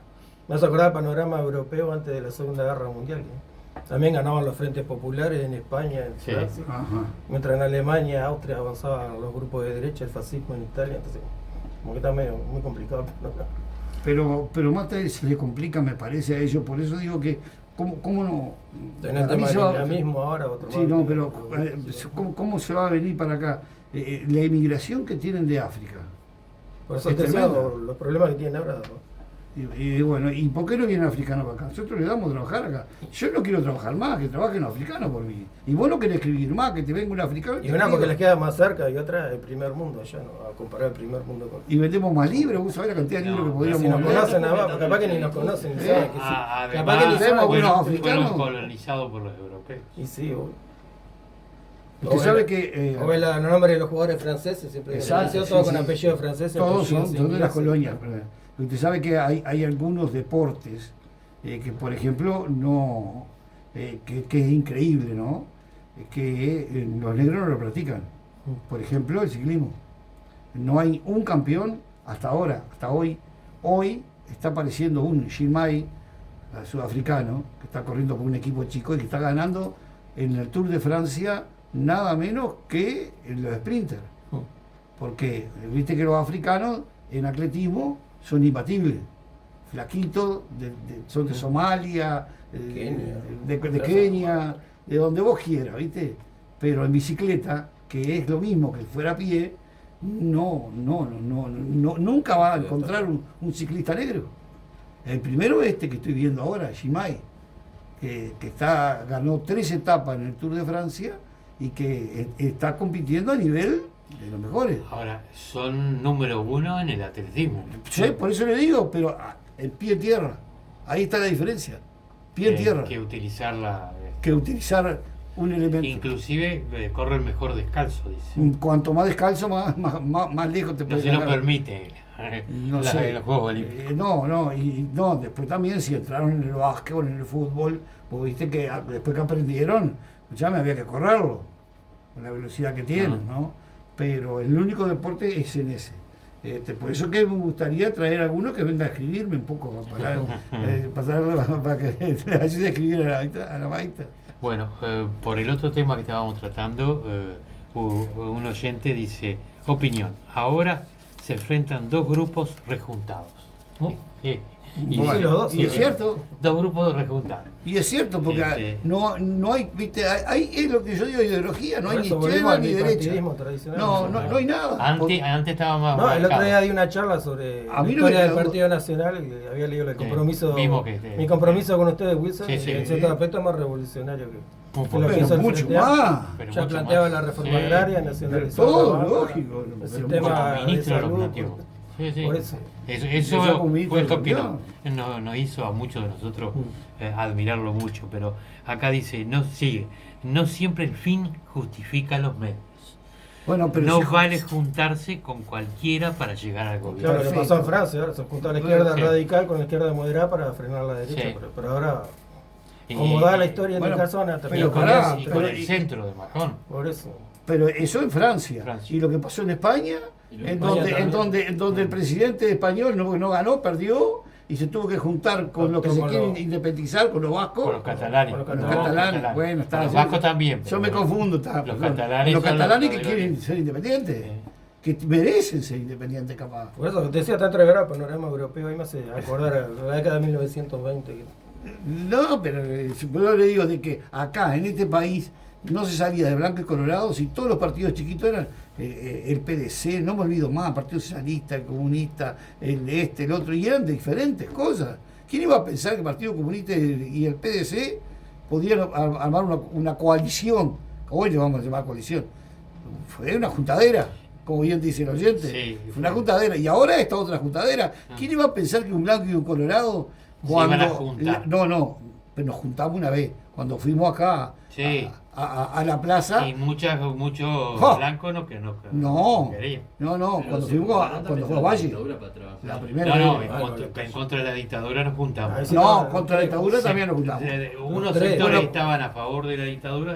Me hace acordar el panorama europeo antes de la Segunda Guerra Mundial. ¿No? También ganaban los frentes populares en España, en Sí. Francia. Ajá. Mientras en Alemania, Austria avanzaban los grupos de derecha, el fascismo en Italia. Entonces, como que está medio muy complicado. Pero más tarde se le complica, me parece, a ellos. Por eso digo que, ¿cómo no? Tener el A mí tema se del va- islamismo ahora, otro Sí, más. no, pero ¿cómo se va a venir para acá? La inmigración que tienen de África. Por eso es te decía tremendo. los problemas que tienen ahora. ¿no? Y bueno, ¿y por qué no vienen africanos para acá? Nosotros le damos a trabajar acá. Yo no quiero trabajar más, que trabajen los africanos por mí. Y vos no querés escribir más, que te venga un africano. Y una porque les queda más cerca y otra el primer mundo, allá no, a comparar el primer mundo con... Y vendemos más libros, vos sabés la cantidad de libros que podríamos Si nos leer. conocen nada más, capaz que ni nos conocen, ni saben que sí. Además, Capaz que ni saben fueron fueron, africanos. fueron colonizados por los europeos. Y sí, obvio. Usted sabe que... O ve los nombres de los jugadores franceses, siempre Exacto, todos sí, con sí. apellidos franceses. Todos son apellidos de las ingleses. colonias. Usted sabe que hay algunos deportes que, por ejemplo, no que es increíble, ¿no? Que los negros no lo practican. Por ejemplo, el ciclismo. No hay un campeón hasta ahora, hasta hoy. Hoy está apareciendo un Shimai sudafricano que está corriendo por un equipo chico y que está ganando en el Tour de Francia nada menos que en los sprinters. Porque viste que los africanos en atletismo son imbatibles. Flaquitos, son de Somalia, Kenia. de Kenia, de donde vos quieras, ¿viste? Pero en bicicleta, que es lo mismo que fuera a pie, nunca va a encontrar un ciclista negro. El primero que estoy viendo ahora, Shimai, que ganó 3 etapas en el Tour de Francia y que está compitiendo a nivel de los mejores. Ahora, son número 1 en el atletismo. Sí, por eso le digo, pero el pie en tierra, ahí está la diferencia. Pie en tierra, Que utilizarla. que utilizar un elemento. Inclusive corren mejor descalzo, dice. Cuanto más descalzo, más lejos te No puedes se lo ganar. permite No sé. los Juegos Olímpicos. No, después también si entraron en el básquetbol, en el fútbol, vos viste que después que aprendieron, ya me había que correrlo, con la velocidad que tienen, ¿no? Pero el único deporte es en ese. Por eso que me gustaría traer a alguno que venga a escribirme un poco, para que le ayude a escribir a la maestra. Bueno, por el otro tema que estábamos tratando, un oyente dice, opinión, ahora se enfrentan dos grupos rejuntados. Bueno, y es cierto. Dos grupos rejuntados. Y es cierto, porque no hay, viste, es lo que yo digo, ideología, no hay Por ni eso volvemos izquierda al ni derecha. bipartidismo tradicional. No hay nada. Antes estaba más No, el otro marcado. día di una charla sobre A la mí no me historia del quedó- Partido Nacional y había leído el compromiso, vimos que mi compromiso con ustedes, Wilson, Sí, sí. en cierto aspecto más revolucionario que lo que Pero hizo el mucho Frente Amplio. más. Pero Ya mucho planteaba más. la reforma Sí. agraria, Pero nacionalizó todo, la banca, lógico. el Pero sistema Como de ministro lo salud. planteó. Sí, sí. Por eso. Eso Esa comida fue lo que cambió. nos hizo a muchos de nosotros admirarlo mucho, pero acá dice, no siempre el fin justifica los medios. Bueno, pero No si- vale juntarse con cualquiera para llegar al gobierno. Claro, lo que Perfecto. pasó en Francia, ahora se juntó la izquierda Sí. radical con la izquierda moderada para frenar la derecha, Sí. pero ahora, Y- como da la historia bueno, indica zona, y pero con, pará, y con pero- el centro de Macron. por eso. Pero eso en Francia. Francia. Y lo que pasó en España, Y lo en que donde, España en, también. donde, en donde el presidente español no ganó, perdió, y se tuvo que juntar con los que se Con quieren los- independizar, con los vascos. Con los catalanes. Con los Los catalanes. catalanes, bueno, está. Con los yo- vascos también. Yo pero me bueno. confundo. Está, Los perdón. catalanes Los son los catalanes que verdaderos. quieren ser independientes, Sí. que merecen ser independientes, capaz. Por eso te decía, está entreverado el panorama europeo, ahí me hace acordar a la década de 1920. No, pero yo le digo de que acá, en este país, no se salía de blanco y colorado si todos los partidos chiquitos eran el PDC, no me olvido más, Partido Socialista, el Comunista, el otro, y eran de diferentes cosas. ¿Quién iba a pensar que el Partido Comunista y el PDC podían armar una coalición? Hoy le vamos a llamar coalición. Fue una juntadera, como bien dice el oyente. Sí, fue una juntadera. Y ahora esta otra juntadera. ¿Quién iba a pensar que un blanco y un colorado Se iban a juntar. no, pero nos juntamos una vez, cuando fuimos acá Sí. a la plaza. Y muchos ¡Ja! blancos no que No, querían. no, Pero cuando se fuimos preparan cuando también fuimos a la Valle, dictadura para trabajar. la primera No, vez. en contra de la dictadura nos juntamos. Ahí sí. No, contra la dictadura también nos juntamos. Unos Tres. sectores Bueno. estaban a favor de la dictadura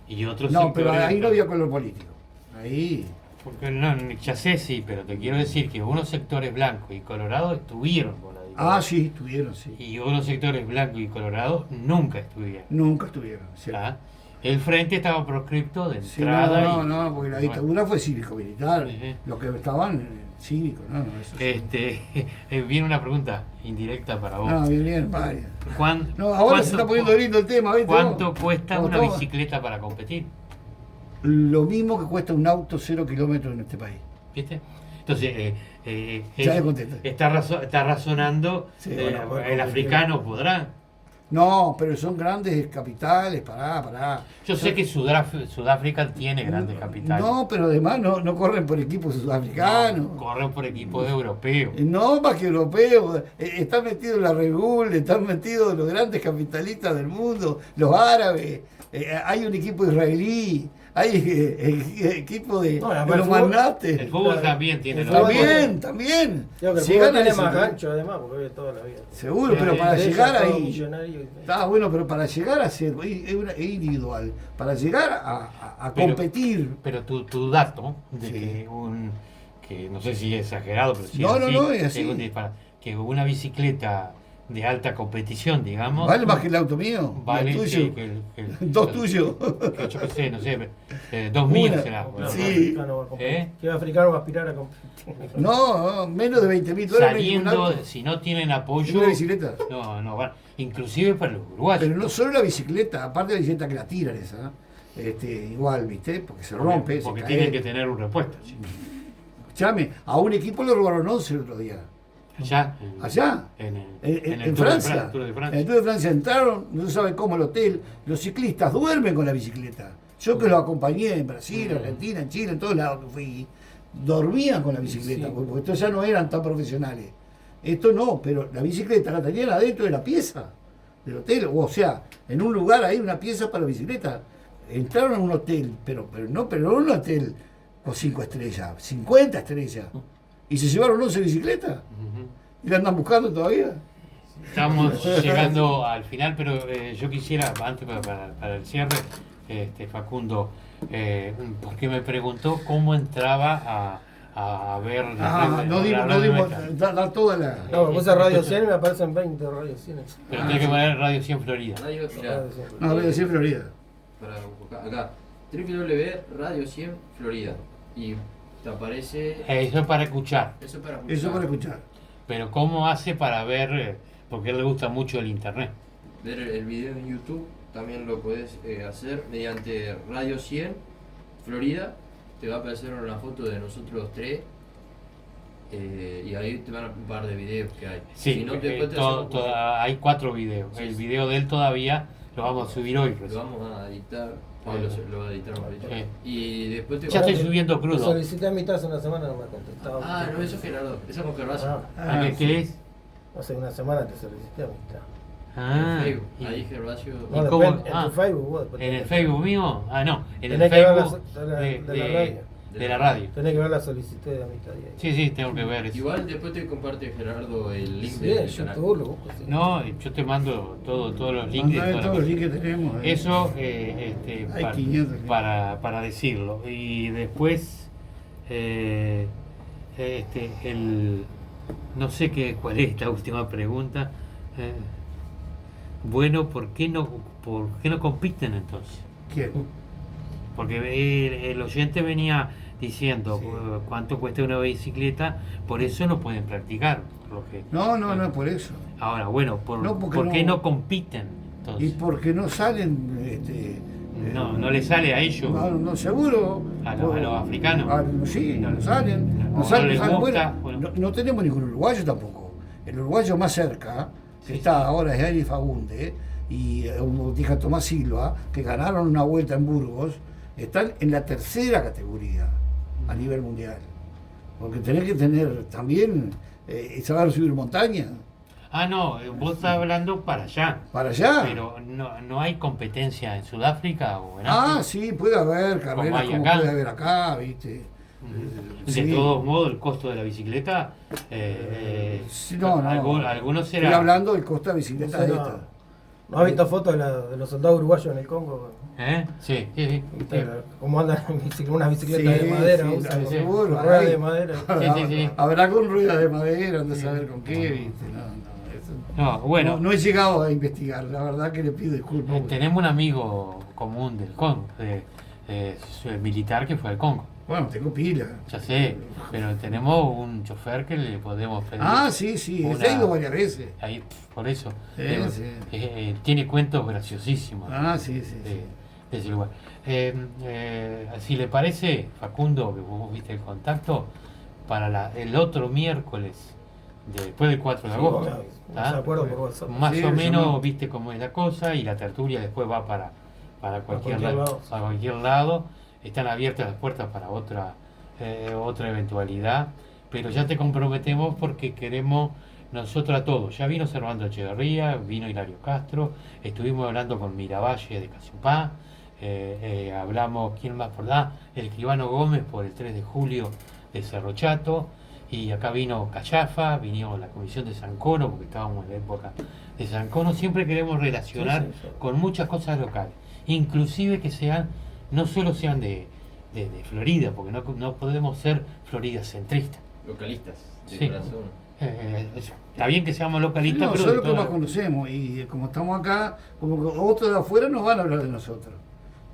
y otros No, sectores... pero ahí no había color político. Ahí. Porque no, ya sé, sí, pero te quiero decir que unos sectores blancos y colorados estuvieron con la dictadura. Ah, sí, estuvieron, sí. Y unos sectores blancos y colorados nunca estuvieron. Nunca estuvieron. ¿Cierto? ¿Ah? El frente estaba proscripto de Sí, entrada. no, porque la dictadura fue cívico-militar. Sí. Los que estaban cívicos, no, eso sí. Viene una pregunta indirecta para vos. No, bien, vaya. No, ahora se está poniendo lindo el tema, ¿viste? ¿Cuánto cuesta Como una todo. bicicleta para competir? Lo mismo que cuesta un auto 0 kilómetros en este país. ¿Viste? Entonces, Ya le contesté. está razonando, Sí, bueno, el bueno, africano podrá. No, pero son grandes capitales, pará. Yo sé que Sudáfrica tiene grandes capitales. No, pero además no corren por equipos sudafricanos. No, corren por equipos europeos. No, más que europeos. Están metidos en la Red Bull, están metidos los grandes capitalistas del mundo, los árabes. Hay un equipo israelí, hay equipo de, No, de además los el fútbol- magnates. El fútbol también tiene El los fútbol- También. Creo que el Llegan fútbol a tiene ese más nivel. gancho además, porque vive toda la vida. Seguro, pero para De llegar ellos, todo ahí. millonario. Está bueno, pero para llegar a ser, es individual, para llegar a Pero- competir. Pero tu dato de Sí. que no sé si es exagerado, pero si No, es no, así, no, es así. que una bicicleta de alta competición, digamos, Vale más que el auto mío, vale el tuyo. Dos tuyos. que yo qué sé, no sé, 2.000 Una. será. No, Sí. africano va a competir. ¿Eh? ¿Qué africano va a aspirar a competir? No, menos de 20.000 dólares. ningún Saliendo, auto. si no tienen En apoyo, una bicicleta. no van, inclusive para los uruguayos. Pero no solo la bicicleta, aparte de la bicicleta que la tiran esa, igual, ¿viste? Porque se rompe, porque se tienen cae. que tener un repuesto. sí. Escuchame, a un equipo le robaron 11 el otro día. Allá, Allá. en En el Tour de Francia. Tour de En Francia. el Tour de Francia entraron, no se sabe cómo, al hotel. Los ciclistas duermen con la bicicleta. Yo que los acompañé en Brasil, Argentina, en Chile, en todos lados que fui, dormían con la bicicleta, Sí. porque estos ya no eran tan profesionales. Esto no, pero la bicicleta la tenían adentro de la pieza del hotel, o sea, en un lugar hay una pieza para la bicicleta. Entraron a un hotel, pero no un hotel con 5 estrellas, 50 estrellas. Y se llevaron 11 bicicletas. Ujú. ¿Y la andan buscando todavía? Estamos llegando al final, pero yo quisiera, antes para el cierre, Facundo, porque me preguntó cómo entraba a ver No dimos, nuestra. da toda la... No, me puse Radio 100 y me aparecen 20 Radio 100. Pero tiene que poner Radio 100 Florida. Radio, mirá, Radio 100. No, voy a decir Florida. para buscar acá, www.radio 100 Florida. Y te aparece. Eso es para escuchar. Eso para Eso para escuchar. Pero ¿cómo hace para ver? Porque a él le gusta mucho el internet. Ver el video en YouTube también lo puedes hacer mediante Radio 100 Florida. Te va a aparecer una foto de nosotros tres y ahí te van a un par de videos que hay. Sí, Si no, después te hacemos como- hay 4 videos. Sí, El sí. video de él todavía lo vamos a subir hoy. lo recién. vamos a editar. Bueno. Lo va a editar mejor dicho. Sí. Y después te Ya estoy subiendo Lo crudo. solicité a mitad hace una semana, no me ha contestado. Ah, no, eso es Gerardo. Eso es con Gervasio. Ah, ¿qué es? Hace una semana te solicité a mitad. Ah, En Facebook. y- Ahí Gervasio. No, cómo? después en Ah, tu Facebook, vos, después ¿En el tenés- Facebook mío? Ah, no, en el Tenés que ver Facebook de la radio. de la radio. Tenés que ver la solicitud de mitad. Sí, sí, tengo que ver eso. Igual después te comparte Gerardo el link Sí, del en canal. YouTube lo busco. Sí. No, yo te mando todos los links de Mandame todas todos las los cosas. links que tenemos. Eso Hay 500. para decirlo. Y después, no sé cuál es esta última pregunta. Bueno, por qué no compiten entonces? ¿Quién? Porque el oyente venía diciendo Sí. cuánto cuesta una bicicleta, por eso no pueden practicar. Por lo que- No es por eso. Ahora, bueno, No, porque ¿por qué no- no compiten Y entonces? porque no salen. No les sale a ellos. No, seguro. A los africanos. Sí, no salen. No, No salen, no les salen. gusta, Bueno, bueno. no tenemos ningún uruguayo tampoco. El uruguayo más cerca, que Sí, está ahora, es Ari Fagunde y un bautista Tomás Silva, que ganaron una vuelta en Burgos, están en la tercera categoría a nivel mundial. Porque tenés que tener también saber subir montaña. Ah, no, vos estás hablando para allá. Para allá. Pero no hay competencia en Sudáfrica o en Ah, África. sí, puede haber carreras hay como acá. puede haber acá, ¿viste? De Sí. todos modos, el costo de la bicicleta, Sí, no. algunos Estoy será. hablando del costo de bicicleta No sé, de no. esta. ¿No has visto fotos de los soldados uruguayos en el Congo? ¿Eh? Sí, sí, sí. ¿Viste? ¿Cómo andan en unas bicicletas Sí, de madera? sí, usan, sí, seguro, con ruedas hay. de madera. Sí, sí. Habrá con ruedas de madera, anda a saber con qué, ¿viste? Eso. No, bueno, No he llegado a investigar, la verdad que le pido disculpas. tenemos un amigo común del Congo, militar que fue al Congo. Bueno, tengo pila. Ya sé, pero tenemos un chofer que le podemos pedir. Ah, sí, Una- he ido varias veces. Ahí, por eso. Sí, sí. Tiene cuentos graciosísimos Sí. de ese lugar. Si le parece, Facundo, que vos viste el contacto, el otro miércoles, después del 4 de Sí, agosto. bueno, ¿tá? de acuerdo por WhatsApp. Más Sí, o eso menos no. viste cómo es la cosa, y la tertulia después va para cualquier cualquier lado, lado. a cualquier lado. Están abiertas las puertas para otra eventualidad, pero ya te comprometemos porque queremos nosotros a todos. Ya vino Servando Echeverría, vino Hilario Castro, estuvimos hablando con Miravalle de Casiopá, hablamos, ¿quién más por dar? El Escribano Gómez por el 3 de julio de Cerro Chato, y acá vino Callafa, vino la comisión de San Cono, porque estábamos en la época de San Cono. Siempre queremos relacionar Sí, sí, sí. con muchas cosas locales, inclusive que sean, no solo sean de Florida, porque no podemos ser Florida centristas. Localistas, de Sí. corazón. Está bien que seamos localistas, No, pero son de los que toda más la- conocemos, y como estamos acá, como que otros de afuera nos van a hablar de nosotros.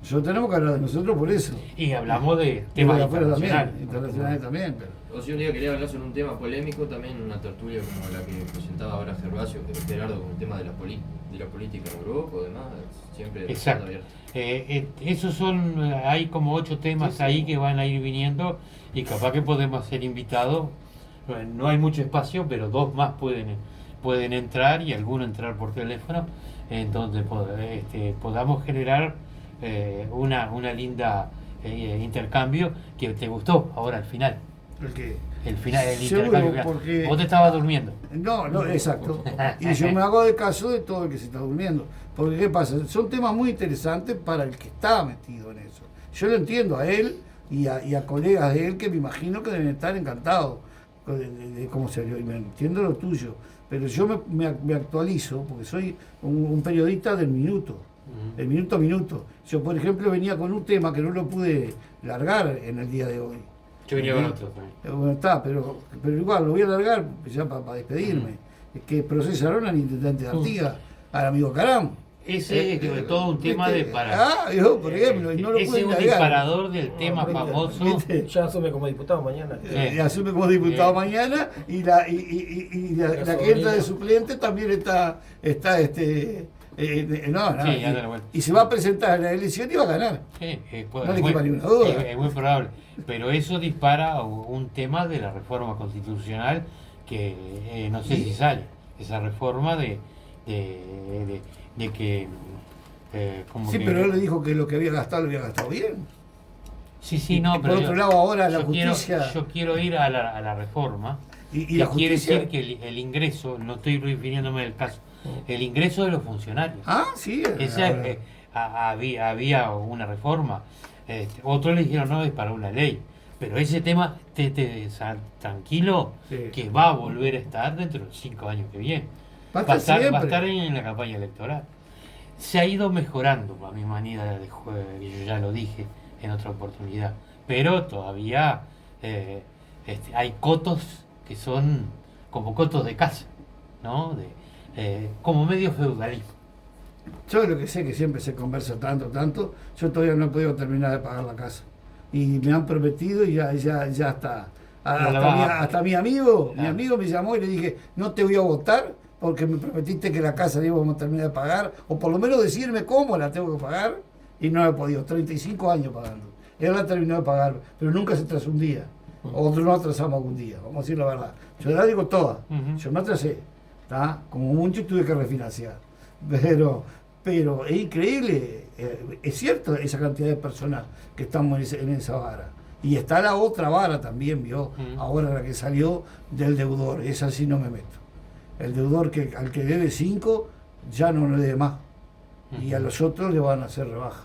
Nosotros tenemos que hablar de nosotros por eso. y hablamos de Y temas de afuera internacionales. también, internacionales también. Pero. O si un día quería hablar sobre un tema polémico, también una tertulia como la que presentaba ahora Gerardo con el tema de la política en Europa o demás, siempre Exacto. abierto. Esos son, hay como 8 temas Sí, sí. ahí que van a ir viniendo, y capaz que podemos ser invitados. No hay mucho espacio, pero 2 más pueden entrar, y alguno entrar por teléfono, entonces podamos generar una linda intercambio que te gustó ahora al final. El que. El final del Seguro, intercambio. porque- Vos te estabas durmiendo. No, exacto. Y yo me hago de caso de todo el que se está durmiendo. Porque, ¿qué pasa? Son temas muy interesantes para el que está metido en eso. Yo lo entiendo a él y a colegas de él que me imagino que deben estar encantados de cómo se dio. Y me entiendo lo tuyo. Pero yo me actualizo porque soy un periodista del minuto. El minuto a minuto. Yo, por ejemplo, venía con un tema que no lo pude largar en el día de hoy. Yo venía con otro también. Bueno, está, pero igual lo voy a largar ya para despedirme. Es que procesaron al intendente de Artigas, al amigo Caram. Ese es todo un tema de para. Ah, yo, por ejemplo, y no lo Ese pude es un largar. disparador del tema ¿viste? famoso. ¿Viste? Ya asume como diputado mañana. Sí. Asume como diputado Sí. mañana, y la que entra de suplente también está no, Sí, ya da la vuelta. y se va a presentar en la elección y va a ganar. Sí, No le quepa ni una duda. es muy probable. Pero eso dispara un tema de la reforma constitucional que no sé si sale. Esa reforma de que. Como Sí, que- pero él le dijo que lo que había gastado lo había gastado bien. Sí, no, Y pero por otro lado, ahora la justicia. yo quiero ir a la reforma. Y Que la quiere justicia. decir que el ingreso, no estoy refiriéndome al caso, el ingreso de los funcionarios. Ah, sí. Esa, ahora. había una reforma. Otros le dijeron no, es para una ley. Pero ese tema, tranquilo, Sí. que va a volver a estar dentro de los 5 años que vienen. Va a Va a estar estar siempre. en la campaña electoral. Se ha ido mejorando a mi manera de juego, y yo ya lo dije en otra oportunidad. Pero todavía hay cotos que son como cotos de casa, ¿no? Como medio feudalismo. Yo lo que sé que siempre se conversa tanto, yo todavía no he podido terminar de pagar la casa. Y me han prometido y ya está. No la vas a- Hasta mi amigo Ah. me llamó y le dije, no te voy a votar porque me prometiste que la casa la íbamos a terminar de pagar, o por lo menos decirme cómo la tengo que pagar, y no he podido, 35 años pagando. Él la terminó de pagar, pero nunca se atrasó un día. Otros no atrasamos algún día, vamos a decir la verdad. Yo la digo toda, Ujú. yo me atrasé, ¿tá? Como mucho tuve que refinanciar. Pero es increíble, es cierto esa cantidad de personas que estamos en esa vara. Y está la otra vara también, ¿vio? Mm. Ahora la que salió del deudor, esa sí no me meto. El deudor al que debe 5 ya no le debe más. Y a los otros le van a hacer rebaja.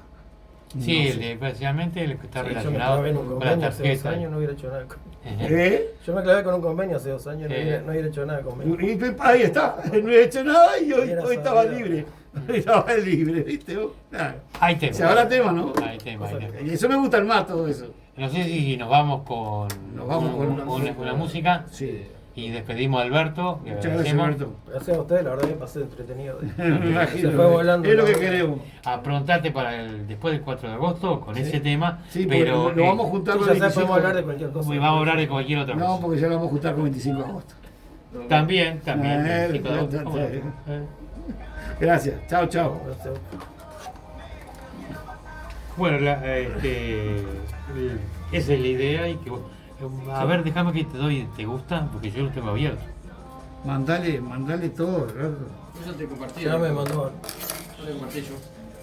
Sí, No sé. especialmente el que está Sí, yo me relacionado clavé en un con la convenio hace 2 tarjeta. años, no hubiera hecho nada. ¿Eh? Yo me clavé con un convenio hace 2 años, Eh. no hubiera hecho nada con convenio. Y ahí está, no he hecho nada y hoy Hubiera estaba sabido. libre. Hoy estaba libre, ¿viste vos? Claro. Hay tema. Se habrá tema, ¿no? Hay tema, hay tema. Y eso me gusta más todo eso. No sé si nos vamos con, Nos vamos con una música Sí. y despedimos a Alberto. le Muchas gracias, agradecemos. Alberto. Gracias a ustedes, la verdad que pasé entretenido. Me imagino. Se fue volando Es lo la que hora. queremos. Aprontate para después del 4 de agosto con Sí. ese tema. Sí, pero porque lo vamos a juntar Sí, con ya sé, 25. podemos hablar de cualquier cosa. vamos a hablar de cualquier otra cosa. No, porque ya lo vamos a juntar con 25 de agosto. También, el 5 de agosto, ¿cómo no? Gracias. Chao, chao. Gracias. Bueno, esa es la idea, y que A ver, déjame que te doy, ¿te gusta? Porque yo lo tengo abierto. Mandale todo, Gerardo. Yo ya te compartí. Ya me mandó. Yo te compartí yo.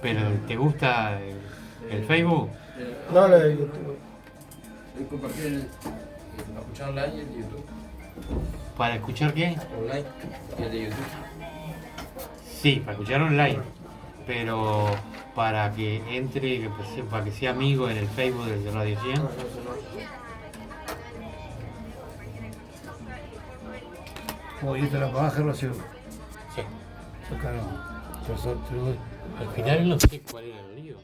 Pero, ¿te gusta el Facebook? No, lo de YouTube. Compartí para escuchar online y el de YouTube. ¿Para escuchar qué? Online y el de YouTube. Sí, para escuchar online. Pero para que entre, para que sea amigo en el Facebook de Radio 100. No, no, eso no. Oye, te la pagás, Gerardo, seguro. Sí. Sacaron. Al final no sé cuál era el lío.